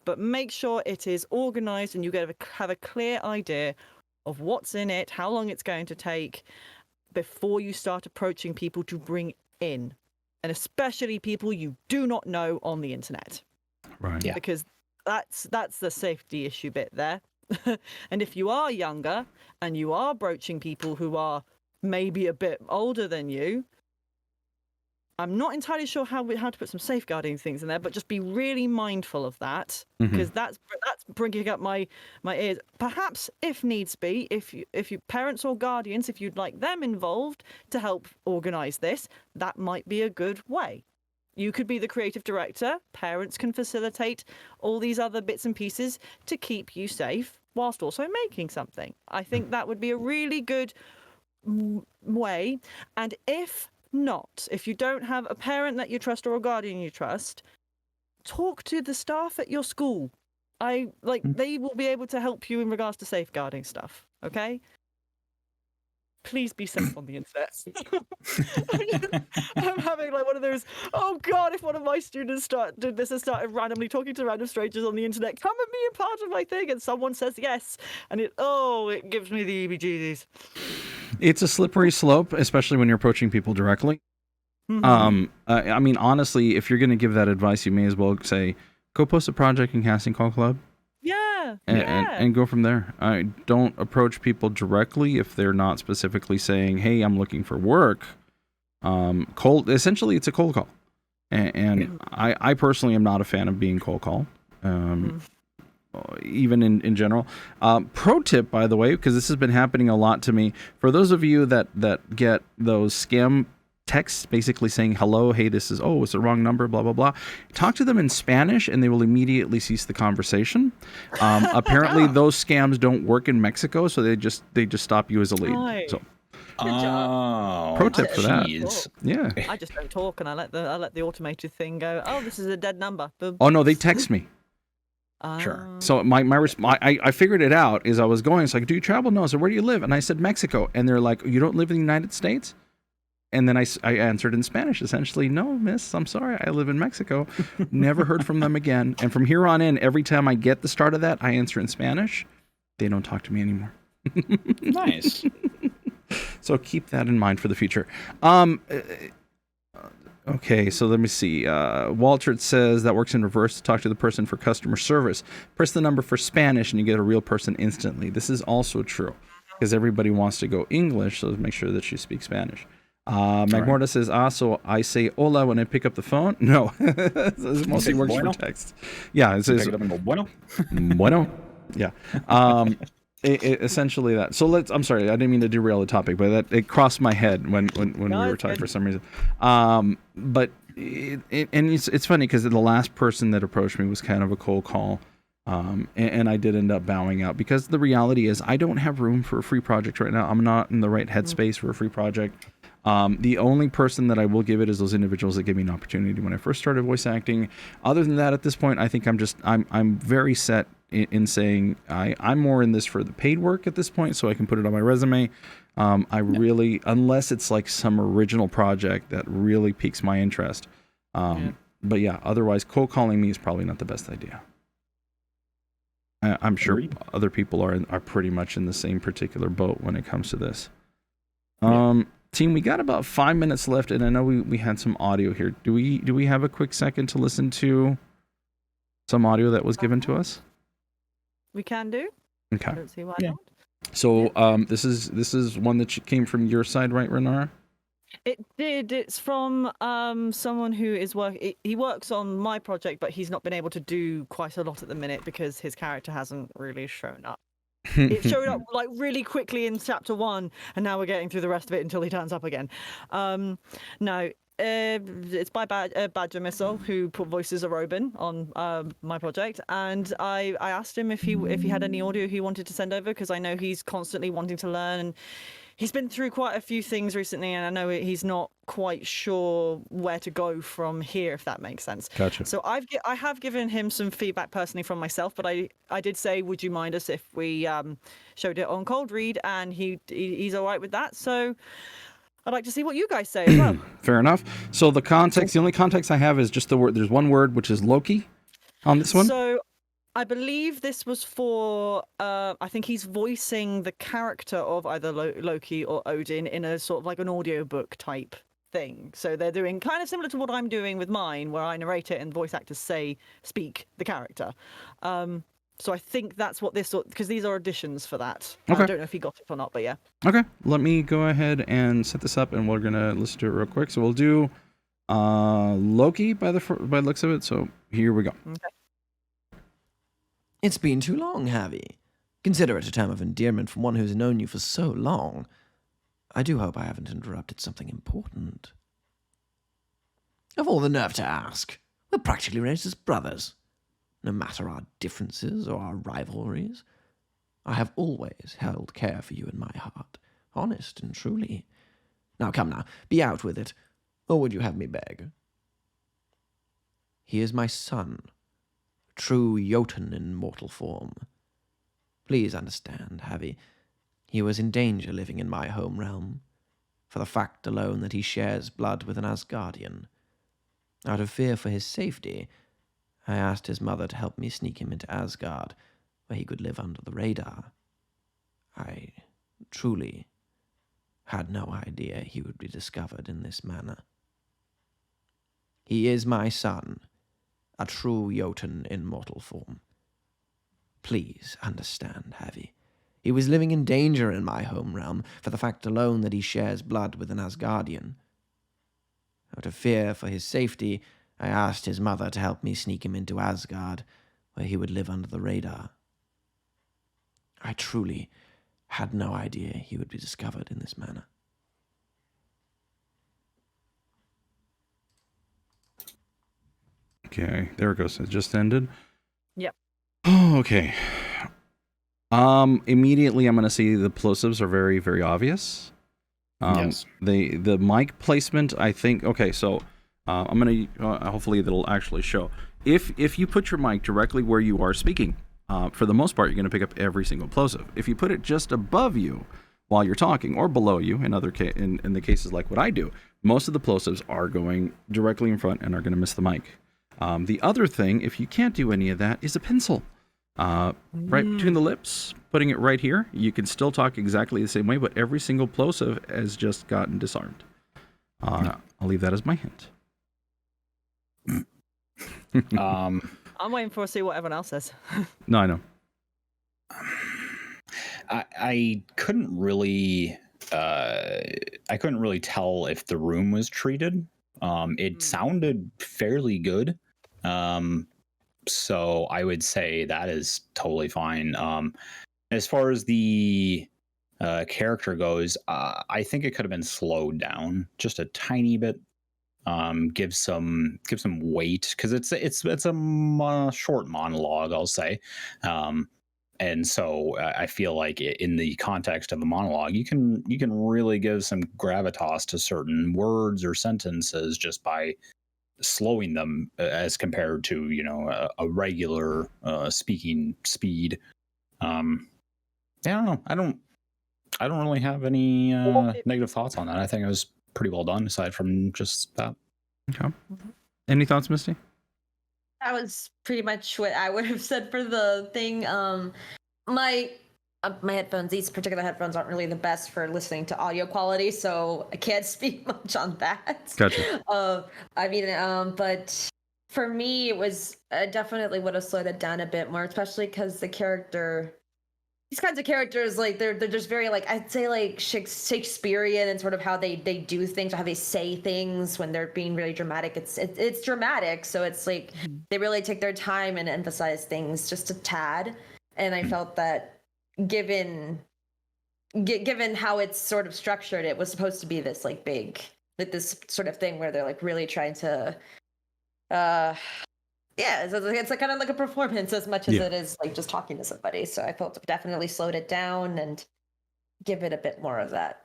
[SPEAKER 3] But make sure it is organized and you have a clear idea of what's in it, how long it's going to take, before you start approaching people to bring in. And especially people you do not know on the internet.
[SPEAKER 8] Right. Yeah.
[SPEAKER 3] Because that's the safety issue bit there. And if you are younger and you are broaching people who are maybe a bit older than you, I'm not entirely sure how to put some safeguarding things in there, but just be really mindful of that, because that's bringing up my ears. Perhaps, if needs be, if you parents or guardians, if you'd like them involved to help organise this, that might be a good way. You could be the creative director. Parents can facilitate all these other bits and pieces to keep you safe whilst also making something. I think that would be a really good way. And if you don't have a parent that you trust or a guardian you trust, talk to the staff at your school. They will be able to help you in regards to safeguarding stuff. Okay? Please be safe on the internet. I'm having one of those, oh God, if one of my students did this and started randomly talking to random strangers on the internet, come and be a part of my thing, and someone says yes, and it gives me the EBGs.
[SPEAKER 8] It's a slippery slope, especially when you're approaching people directly. I mean, honestly, if you're going to give that advice, you may as well say, go post a project in Casting Call Club. And go from there. Don't approach people directly if they're not specifically saying, hey, I'm looking for work. Essentially, it's a cold call. And I personally am not a fan of being cold call. Even in general. Pro tip, by the way, because this has been happening a lot to me. For those of you that get those scam texts basically saying, hello, hey, this is, it's the wrong number, blah, blah, blah. Talk to them in Spanish and they will immediately cease the conversation. Apparently those scams don't work in Mexico, so they just stop you as a lead. Right. So pro tip for that. Yeah.
[SPEAKER 3] I just don't talk and I let the automated thing go, this is a dead number. Boom.
[SPEAKER 8] Oh no, they text me.
[SPEAKER 9] Sure.
[SPEAKER 8] So I figured it out as I was going. It's like, do you travel? No. So where do you live? And I said Mexico. And they're like, you don't live in the United States? And then I answered in Spanish, essentially, no, miss, I'm sorry, I live in Mexico. Never heard from them again. And from here on in, every time I get the start of that, I answer in Spanish. They don't talk to me anymore.
[SPEAKER 9] Nice.
[SPEAKER 8] So keep that in mind for the future. Okay, so let me see. Walter says that works in reverse. To talk to the person for customer service. Press the number for Spanish and you get a real person instantly. This is also true because everybody wants to go English, so make sure that you speak Spanish. Magmorta says, so I say hola when I pick up the phone. No, this mostly works for text. Yeah, it says
[SPEAKER 9] bueno.
[SPEAKER 8] Bueno. Yeah. Essentially that. So I'm sorry, I didn't mean to derail the topic, but it crossed my head when we were talking for some reason. But it's funny because the last person that approached me was kind of a cold call. And I did end up bowing out because the reality is I don't have room for a free project right now. I'm not in the right headspace for a free project. The only person that I will give it is those individuals that gave me an opportunity when I first started voice acting. Other than that, at this point, I think I'm very set in saying I'm more in this for the paid work at this point, so I can put it on my resume. Really, unless it's like some original project that really piques my interest. But yeah, otherwise, cold calling me is probably not the best idea. I'm sure other people are pretty much in the same particular boat when it comes to this. Team, we got about 5 minutes left, and I know we had some audio here. Do we have a quick second to listen to some audio that was given to us?
[SPEAKER 3] We can do.
[SPEAKER 8] Okay.
[SPEAKER 3] I don't see why not.
[SPEAKER 8] So this is one that came from your side, right, Renara?
[SPEAKER 3] It did. It's from someone who is he works on my project, but he's not been able to do quite a lot at the minute because his character hasn't really shown up. It showed up like really quickly in chapter 1, and now we're getting through the rest of it until he turns up again. No, it's by Badger Missile, who put voices of Robin on my project, and I asked him if he had any audio he wanted to send over, because I know he's constantly wanting to learn, and he's been through quite a few things recently, and I know he's not quite sure where to go from here, if that makes sense.
[SPEAKER 8] Gotcha.
[SPEAKER 3] So I have given him some feedback personally from myself, but I did say, would you mind us if we showed it on Cold Read, and he's all right with that. So I'd like to see what you guys say as well.
[SPEAKER 8] Fair enough. So the only context I have is just the word. There's one word, which is Loki, on this one.
[SPEAKER 3] So I believe this was for, I think he's voicing the character of either Loki or Odin in a sort of like an audiobook type thing. So they're doing kind of similar to what I'm doing with mine, where I narrate it and voice actors speak the character. So I think that's what this, because these are auditions for that.
[SPEAKER 8] Okay.
[SPEAKER 3] I don't know if he got it or not, but yeah.
[SPEAKER 8] Okay, let me go ahead and set this up, and we're gonna listen to it real quick. So we'll do Loki by the looks of it. So here we go.
[SPEAKER 3] Okay.
[SPEAKER 10] It's been too long, Harvey. Consider it a term of endearment from one who's known you for so long. I do hope I haven't interrupted something important. Of all the nerve to ask. We're practically raised as brothers. No matter our differences or our rivalries, I have always held care for you in my heart, honest and truly. Now come now, be out with it, or would you have me beg? He is my son, a true Jotun in mortal form. Please understand, Harvey, he was in danger living in my home realm, for the fact alone that he shares blood with an Asgardian. Out of fear for his safety, I asked his mother to help me sneak him into Asgard, where he could live under the radar. I truly had no idea he would be discovered in this manner. He is my son, a true Jotun in mortal form. Please understand, Harvey. He was living in danger in my home realm for the fact alone that he shares blood with an Asgardian. Out of fear for his safety, I asked his mother to help me sneak him into Asgard, where he would live under the radar. I truly had no idea he would be discovered in this manner.
[SPEAKER 8] Okay, there it goes. It just ended.
[SPEAKER 3] Yep.
[SPEAKER 8] Oh, okay. Immediately I'm going to say the plosives are very, very obvious.
[SPEAKER 9] Yes.
[SPEAKER 8] The mic placement, I think. Okay, so I'm going to hopefully it'll actually show. If you put your mic directly where you are speaking, for the most part, you're going to pick up every single plosive. If you put it just above you while you're talking, or below you, in the cases like what I do, most of the plosives are going directly in front and are going to miss the mic. The other thing, if you can't do any of that, is a pencil. Right between the lips, putting it right here, you can still talk exactly the same way, but every single plosive has just gotten disarmed. I'll leave that as my hint.
[SPEAKER 3] I'm waiting for to see what everyone else says.
[SPEAKER 8] No, I know.
[SPEAKER 9] I couldn't really tell if the room was treated. It sounded fairly good. So I would say that is totally fine. As far as the character goes, I think it could have been slowed down just a tiny bit. give some weight, because it's a short monologue, I'll say. And so I feel like in the context of a monologue, you can really give some gravitas to certain words or sentences just by slowing them as compared to, you know, a regular speaking speed. I don't know. I don't really have any negative thoughts on that. I think it was pretty well done, aside from just that.
[SPEAKER 8] Okay. Any thoughts, Misty?
[SPEAKER 4] That was pretty much what I would have said for the thing. My headphones, these particular headphones aren't really the best for listening to audio quality, so I can't speak much on that.
[SPEAKER 8] Gotcha.
[SPEAKER 4] But for me, it was definitely would have slowed it down a bit more, especially because these kinds of characters, like they're just very, like, I'd say, like Shakespearean, and sort of how they do things, or how they say things when they're being really dramatic. It's dramatic, so it's like they really take their time and emphasize things just a tad. And I felt that given how it's sort of structured, it was supposed to be this like big, like this sort of thing where they're like really trying to it's like kind of like a performance as much as it is like just talking to somebody. So I felt it definitely slowed it down and give it a bit more of that.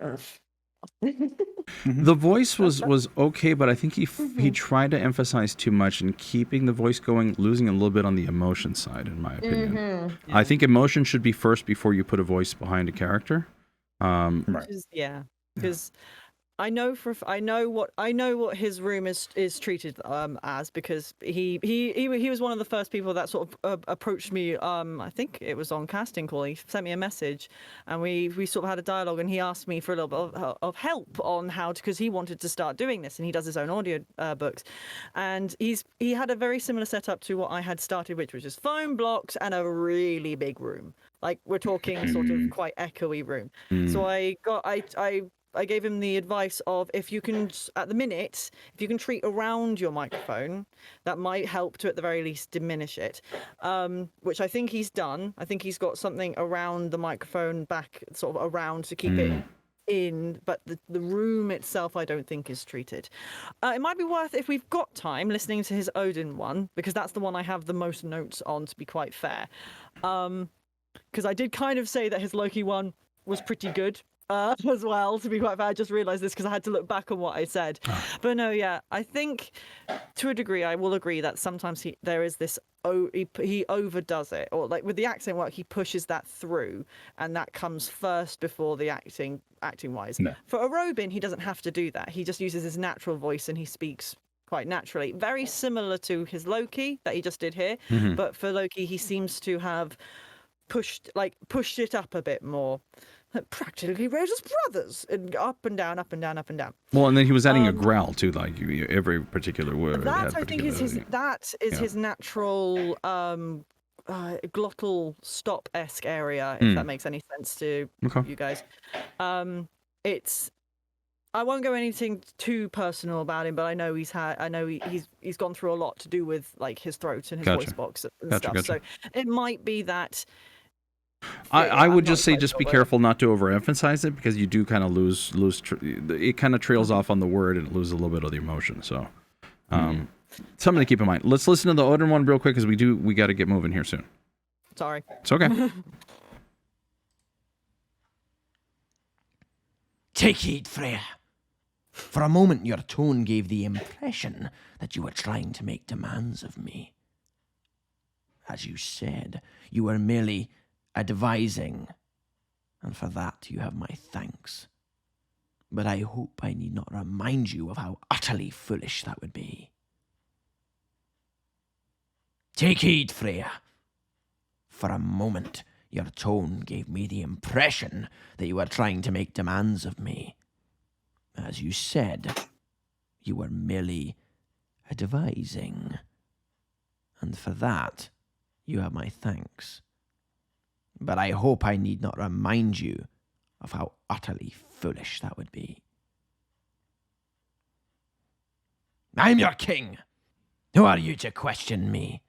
[SPEAKER 8] The voice was okay, but I think he tried to emphasize too much, and keeping the voice going, losing a little bit on the emotion side, in my opinion. I think emotion should be first before you put a voice behind a character.
[SPEAKER 9] Right.
[SPEAKER 3] Because I know what his room is treated as, because he was one of the first people that sort of approached me. I think it was on casting call. He sent me a message, and we sort of had a dialogue, and he asked me for a little bit of help on how to, because he wanted to start doing this, and he does his own audio books, and he had a very similar setup to what I had started, which was just phone blocks and a really big room. Like, we're talking sort of quite echoey room. So I gave him the advice of, if you can treat around your microphone, that might help to at the very least diminish it, which I think he's done. I think he's got something around the microphone back, sort of around, to keep it in, but the room itself I don't think is treated. It might be worth, if we've got time, listening to his Odin one, because that's the one I have the most notes on, to be quite fair. Because I did kind of say that his Loki one was pretty good. As well, to be quite fair. I just realised this because I had to look back on what I said. But no, yeah, I think to a degree I will agree that sometimes there is this, he overdoes it, or like with the accent work, he pushes that through, and that comes first before the acting wise. No. For a Robin, he doesn't have to do that. He just uses his natural voice, and he speaks quite naturally. Very similar to his Loki that he just did here, but for Loki, he seems to have pushed it up a bit more. Practically raised as brothers, and up and down, up and down, up and down.
[SPEAKER 8] Well, and then he was adding a growl too, like every particular word.
[SPEAKER 3] That I think is his natural glottal stop-esque area, if that makes any sense to you guys. I won't go anything too personal about him, but I know he's gone through a lot to do with like his throat and his voice box and stuff. So it might be that.
[SPEAKER 8] I would just say, just be careful not to overemphasize it, because you do kind of lose. It kind of trails off on the word, and it loses a little bit of the emotion. So, something to keep in mind. Let's listen to the Odin one real quick, because we got to get moving here soon.
[SPEAKER 3] Sorry.
[SPEAKER 8] It's okay.
[SPEAKER 10] Take heed, Freya. For a moment, your tone gave the impression that you were trying to make demands of me. As you said, you were merely advising, and for that you have my thanks. But I hope I need not remind you of how utterly foolish that would be. Take heed, Freya. For a moment, your tone gave me the impression that you were trying to make demands of me. As you said, you were merely advising, and for that you have my thanks. But I hope I need not remind you of how utterly foolish that would be. I'm your king. Who are you to question me?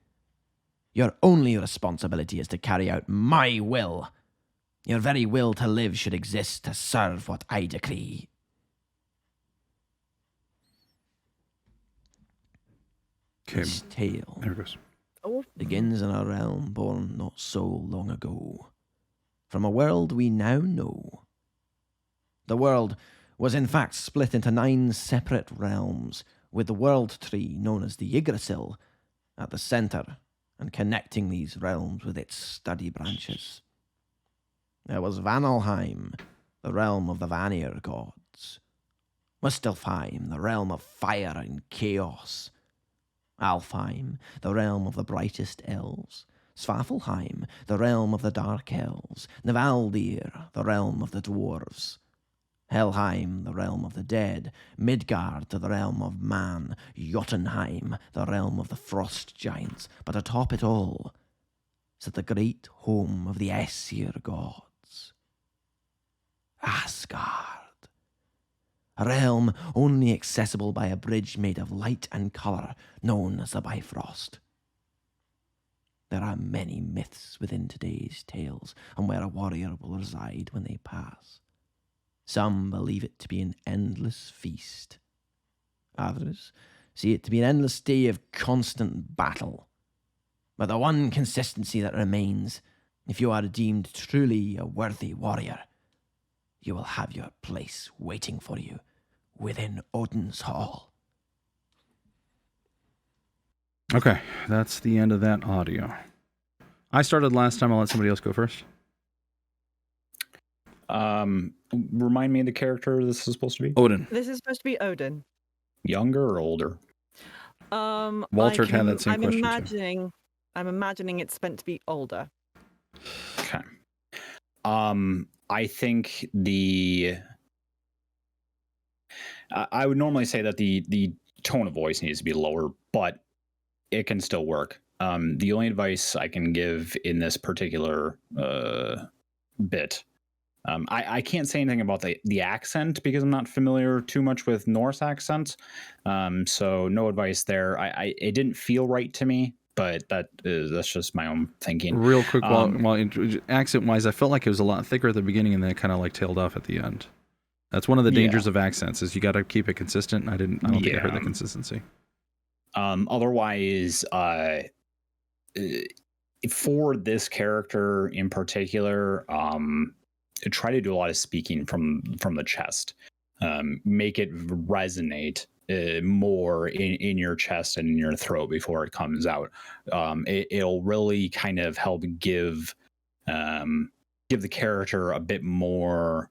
[SPEAKER 10] Your only responsibility is to carry out my will. Your very will to live should exist to serve what I decree.
[SPEAKER 8] Okay.
[SPEAKER 10] This tale
[SPEAKER 8] There it goes.
[SPEAKER 10] begins in a realm born not so long ago, from a world we now know. The world was in fact split into 9 separate realms, with the world tree known as the Yggdrasil at the centre and connecting these realms with its sturdy branches. There was Vanelheim, the realm of the Vanir gods. Muspelheim, the realm of fire and chaos. Alfheim, the realm of the brightest elves. Svartalfheim, the realm of the dark elves. Navaldir, the realm of the dwarves. Helheim, the realm of the dead. Midgard, the realm of man. Jotunheim, the realm of the frost giants. But atop it all sat the great home of the Aesir gods. Asgard. A realm only accessible by a bridge made of light and colour, known as the Bifrost. There are many myths within today's tales on where a warrior will reside when they pass. Some believe it to be an endless feast. Others see it to be an endless day of constant battle. But the one consistency that remains, if you are deemed truly a worthy warrior, you will have your place waiting for you within Odin's Hall.
[SPEAKER 8] Okay, that's the end of that audio. I started last time. I'll let somebody else go first.
[SPEAKER 9] Remind me of the character this is supposed to be.
[SPEAKER 8] Odin.
[SPEAKER 3] This is supposed to be Odin.
[SPEAKER 9] Younger or older?
[SPEAKER 8] Walter had that same question too.
[SPEAKER 3] I'm imagining it's meant to be older.
[SPEAKER 9] Okay. I think I would normally say that the tone of voice needs to be lower, but it can still work. The only advice I can give in this particular bit, I can't say anything about the accent because I'm not familiar too much with Norse accents. So no advice there. It didn't feel right to me, but that's just my own thinking.
[SPEAKER 8] Real quick, while accent-wise, I felt like it was a lot thicker at the beginning and then it kind of like tailed off at the end. That's one of the dangers of accents is you got to keep it consistent. I don't think I heard the consistency.
[SPEAKER 9] Otherwise, for this character in particular, try to do a lot of speaking from the chest. Make it resonate more in your chest and in your throat before it comes out. It'll really kind of help give the character a bit more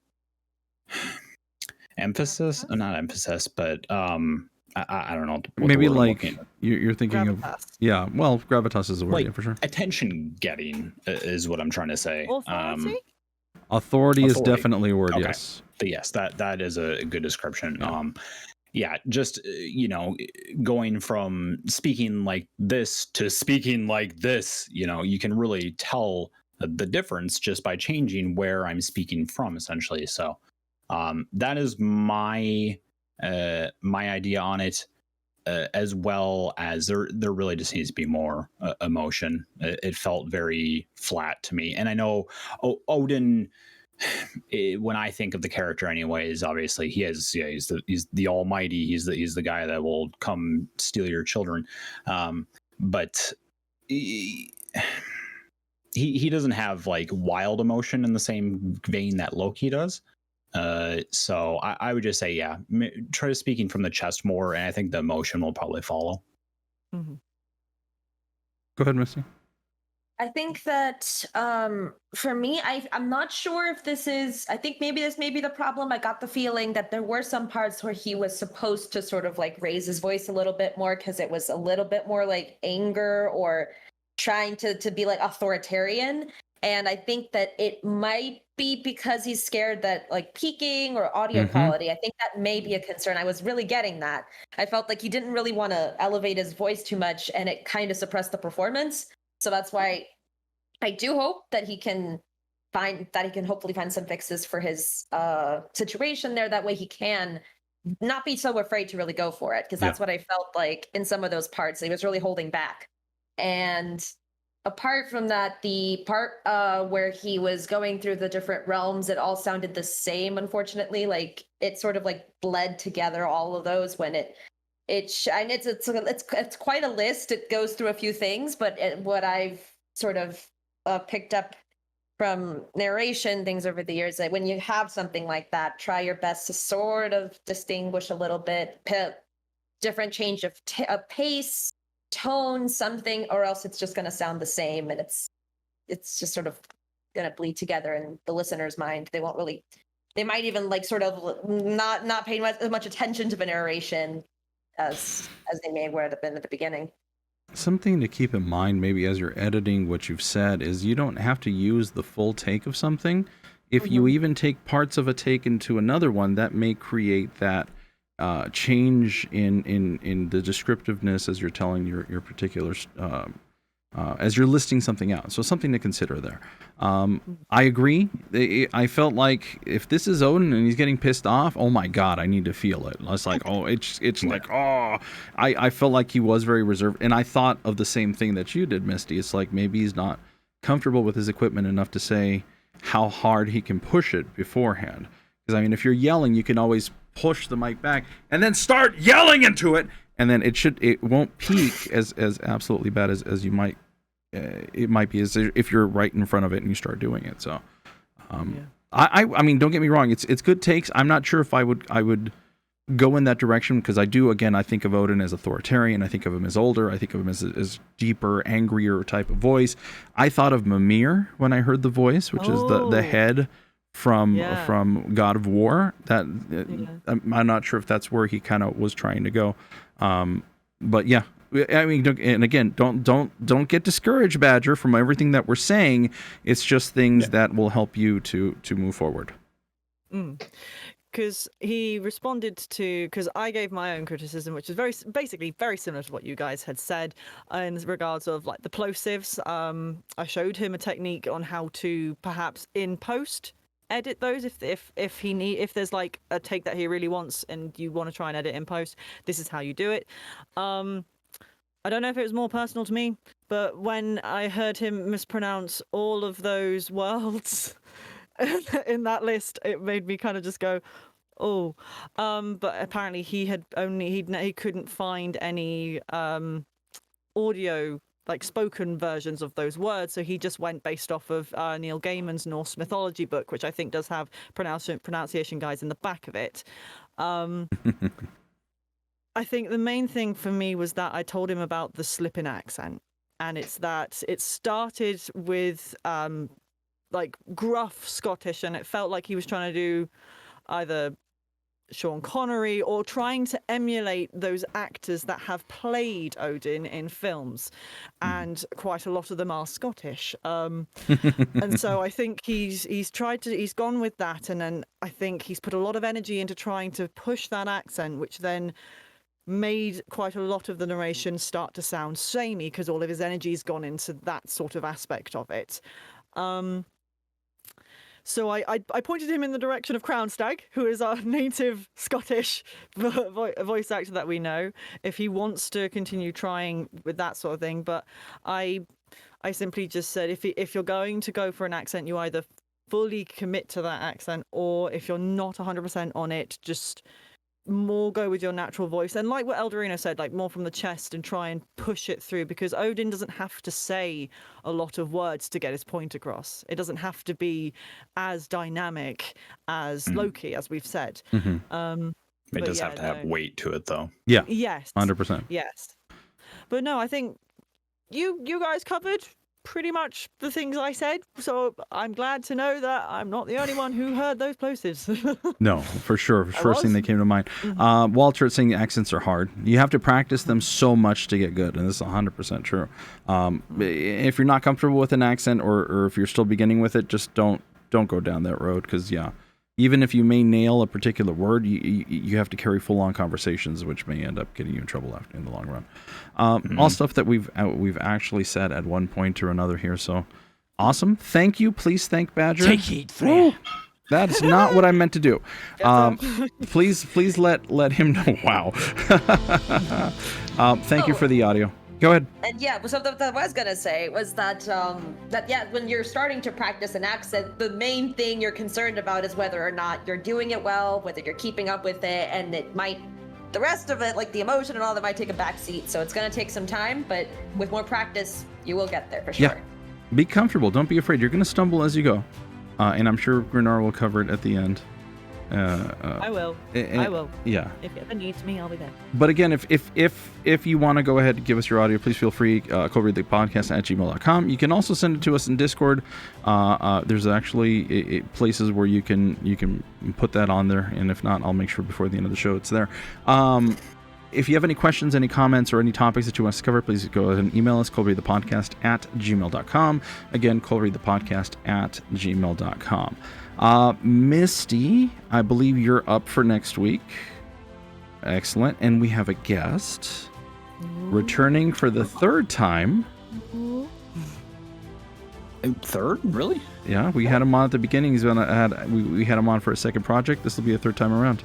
[SPEAKER 9] emphasis. Not emphasis, but I don't know.
[SPEAKER 8] Maybe like you're thinking
[SPEAKER 3] gravitas.
[SPEAKER 8] of well, gravitas is a word,
[SPEAKER 9] like,
[SPEAKER 8] for sure.
[SPEAKER 9] Attention getting is what I'm trying to say.
[SPEAKER 8] Authority is definitely a word.
[SPEAKER 9] Okay.
[SPEAKER 8] Yes.
[SPEAKER 9] Yes, that is a good description.
[SPEAKER 8] Yeah.
[SPEAKER 9] Just going from speaking like this to speaking like this, you can really tell the difference just by changing where I'm speaking from, essentially. So that is my idea on it, as well as there really just needs to be more emotion. It felt very flat to me, and I know Odin. When I think of the character, anyways, obviously he's the Almighty. He's the guy that will come steal your children, but he doesn't have like wild emotion in the same vein that Loki does. So I would just say, try speaking from the chest more, and I think the emotion will probably follow.
[SPEAKER 3] Mm-hmm.
[SPEAKER 8] Go ahead, Misty.
[SPEAKER 4] I think that for me, I'm not sure if this is, I think maybe this may be the problem. I got the feeling that there were some parts where he was supposed to sort of like raise his voice a little bit more because it was a little bit more like anger or trying to be like authoritarian. And I think that it might be because he's scared that like peaking or audio quality. I think that may be a concern. I was really getting that. I felt like he didn't really want to elevate his voice too much and it kind of suppressed the performance. So that's why I do hope that he can hopefully find some fixes for his situation there. That way he can not be so afraid to really go for it. Because that's what I felt like in some of those parts. He was really holding back. And apart from that, the part where he was going through the different realms, it all sounded the same, unfortunately. Like it sort of like bled together, all of those, when it It's quite a list. It goes through a few things, but what I've sort of picked up from narration things over the years, that when you have something like that, try your best to sort of distinguish a little bit, different change of pace, tone, something, or else it's just going to sound the same, and it's just sort of going to bleed together in the listener's mind. They might even like sort of not pay as much attention to the narration as they may have been at the beginning.
[SPEAKER 8] Something to keep in mind, maybe as you're editing what you've said, is you don't have to use the full take of something. If you even take parts of a take into another one, that may create that change in the descriptiveness as you're telling your particular as you're listing something out. So something to consider there. I agree. I felt like if this is Odin and he's getting pissed off, oh my God, I need to feel it. It's like, oh, it's like, oh, I felt like he was very reserved. And I thought of the same thing that you did, Misty. It's like maybe he's not comfortable with his equipment enough to say how hard he can push it beforehand. Because I mean, if you're yelling, you can always push the mic back and then start yelling into it. And then it won't peak as absolutely bad as you might. It might be as if you're right in front of it and you start doing it. So, I mean, don't get me wrong. It's good takes. I'm not sure if I would go in that direction, because I do. Again, I think of Odin as authoritarian. I think of him as older. I think of him as deeper, angrier type of voice. I thought of Mimir when I heard the voice, which is the head from God of War. That I'm not sure if that's where he kind of was trying to go. But yeah. I mean, and again, don't get discouraged, Badger, from everything that we're saying. It's just things that will help you to move forward.
[SPEAKER 3] Because he responded to, because I gave my own criticism, which is basically very similar to what you guys had said in regards of like the plosives. I showed him a technique on how to perhaps in post edit those if there's like a take that he really wants and you want to try and edit in post. This is how you do it. I don't know if it was more personal to me, but when I heard him mispronounce all of those worlds in that list, it made me kind of just go, oh. But apparently he couldn't find any audio, like spoken versions of those words, so he just went based off of Neil Gaiman's Norse mythology book, which I think does have pronunciation guides in the back of it. I think the main thing for me was that I told him about the slip-in accent, and it's that it started with like gruff Scottish, and it felt like he was trying to do either Sean Connery or trying to emulate those actors that have played Odin in films, and quite a lot of them are Scottish. And so I think he's gone with that, and then I think he's put a lot of energy into trying to push that accent, which then made quite a lot of the narration start to sound samey because all of his energy's gone into that sort of aspect of it. So I pointed him in the direction of Crownstag, who is our native Scottish voice actor that we know, if he wants to continue trying with that sort of thing. But I simply just said, if you're going to go for an accent, you either fully commit to that accent, or if you're not 100% on it, just more go with your natural voice. And like what Eldurrino said, like more from the chest and try and push it through, because Odin doesn't have to say a lot of words to get his point across. It doesn't have to be as dynamic as Loki, as we've said.
[SPEAKER 9] It does have to have weight to it, though.
[SPEAKER 8] Yeah.
[SPEAKER 3] Yes.
[SPEAKER 8] 100%.
[SPEAKER 3] Yes. But no, I think you guys covered pretty much the things I said, so I'm glad to know that I'm not the only one who heard those plosives.
[SPEAKER 8] No, for sure. First thing that came to mind. Walter saying accents are hard. You have to practice them so much to get good, and this is 100% true. If you're not comfortable with an accent, or if you're still beginning with it, just don't go down that road, because even if you may nail a particular word, you have to carry full-on conversations, which may end up getting you in trouble in the long run. All stuff that we've actually said at one point or another here. So awesome! Thank you. Please thank Badger.
[SPEAKER 5] Take heed, Fred.
[SPEAKER 8] That's not what I meant to do. Please let him know. Wow. Thank you for the audio. Go ahead.
[SPEAKER 4] And so what I was gonna say was that when you're starting to practice an accent, the main thing you're concerned about is whether or not you're doing it well, whether you're keeping up with it, and it might the rest of it, like the emotion and all that, might take a back seat. So it's going to take some time, but with more practice, you will get there for sure.
[SPEAKER 8] Yeah. Be comfortable. Don't be afraid. You're going to stumble as you go. And I'm sure Renara will cover it at the end.
[SPEAKER 3] I will. I will.
[SPEAKER 8] Yeah.
[SPEAKER 3] If it ever needs me, I'll be there.
[SPEAKER 8] But again, if you want to go ahead and give us your audio, please feel free. ColdReadthePodcast@gmail.com. You can also send it to us in Discord. There's actually places where you can put that on there, and if not, I'll make sure before the end of the show it's there. If you have any questions, any comments, or any topics that you want us to cover, please go ahead and email us, ColdReadthePodcast@gmail.com. Again, ColdReadthePodcast@gmail.com. Misty, I believe you're up for next week. Excellent. And we have a guest returning for the third time.
[SPEAKER 9] Third? Really?
[SPEAKER 8] Yeah, we had him on at the beginning. We had him on for a second project. This will be a third time around.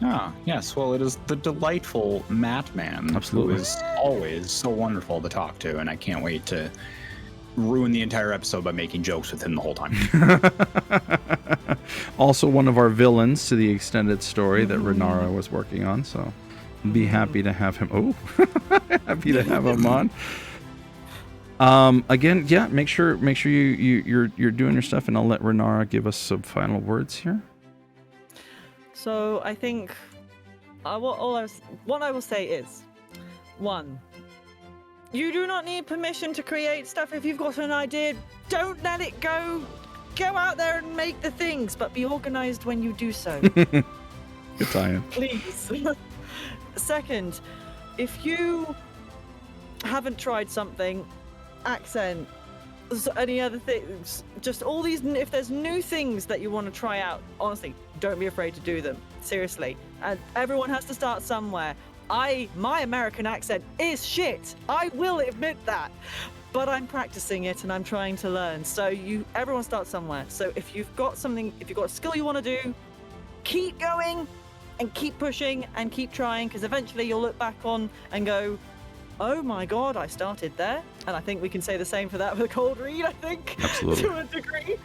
[SPEAKER 9] Ah, yes. Well, it is the delightful Matt Man.
[SPEAKER 8] Absolutely.
[SPEAKER 9] Who is always so wonderful to talk to, and I can't wait to ruin the entire episode by making jokes with him the whole time.
[SPEAKER 8] Also one of our villains to the extended story that Renara was working on, so be happy to have him. Oh, happy to have him on. Again, yeah, make sure you're doing your stuff, and I'll let Renara give us some final words here.
[SPEAKER 3] So I think what I will say is, 1. You do not need permission to create stuff. If you've got an idea, don't let it go. Go out there and make the things, but be organized when you do so.
[SPEAKER 8] Good tie-in.
[SPEAKER 3] Please. 2nd, if you haven't tried something, accent, any other things, just all these, if there's new things that you want to try out, honestly, don't be afraid to do them. Seriously. And everyone has to start somewhere. My American accent is shit. I will admit that. But I'm practicing it and I'm trying to learn. So everyone starts somewhere. So if you've got a skill you want to do, keep going and keep pushing and keep trying, because eventually you'll look back on and go, oh my God, I started there. And I think we can say the same for that with Cold Read, I think.
[SPEAKER 8] Absolutely.
[SPEAKER 3] To a degree.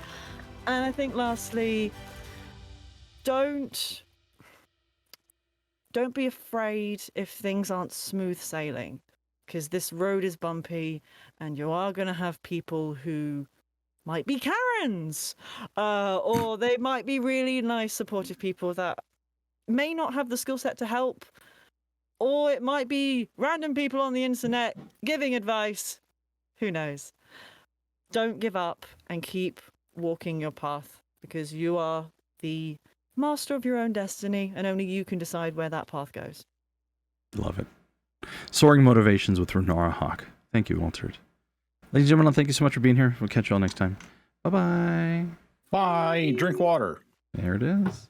[SPEAKER 3] And I think lastly, don't be afraid if things aren't smooth sailing, because this road is bumpy and you are going to have people who might be Karens, or they might be really nice, supportive people that may not have the skill set to help, or it might be random people on the internet giving advice. Who knows? Don't give up and keep walking your path, because you are the master of your own destiny, and only you can decide where that path goes.
[SPEAKER 8] Love it. Soaring Motivations with Renara Hawke. Thank you, Altered. Ladies and gentlemen, thank you so much for being here. We'll catch you all next time. Bye-bye.
[SPEAKER 9] Bye. Drink water.
[SPEAKER 8] There it is.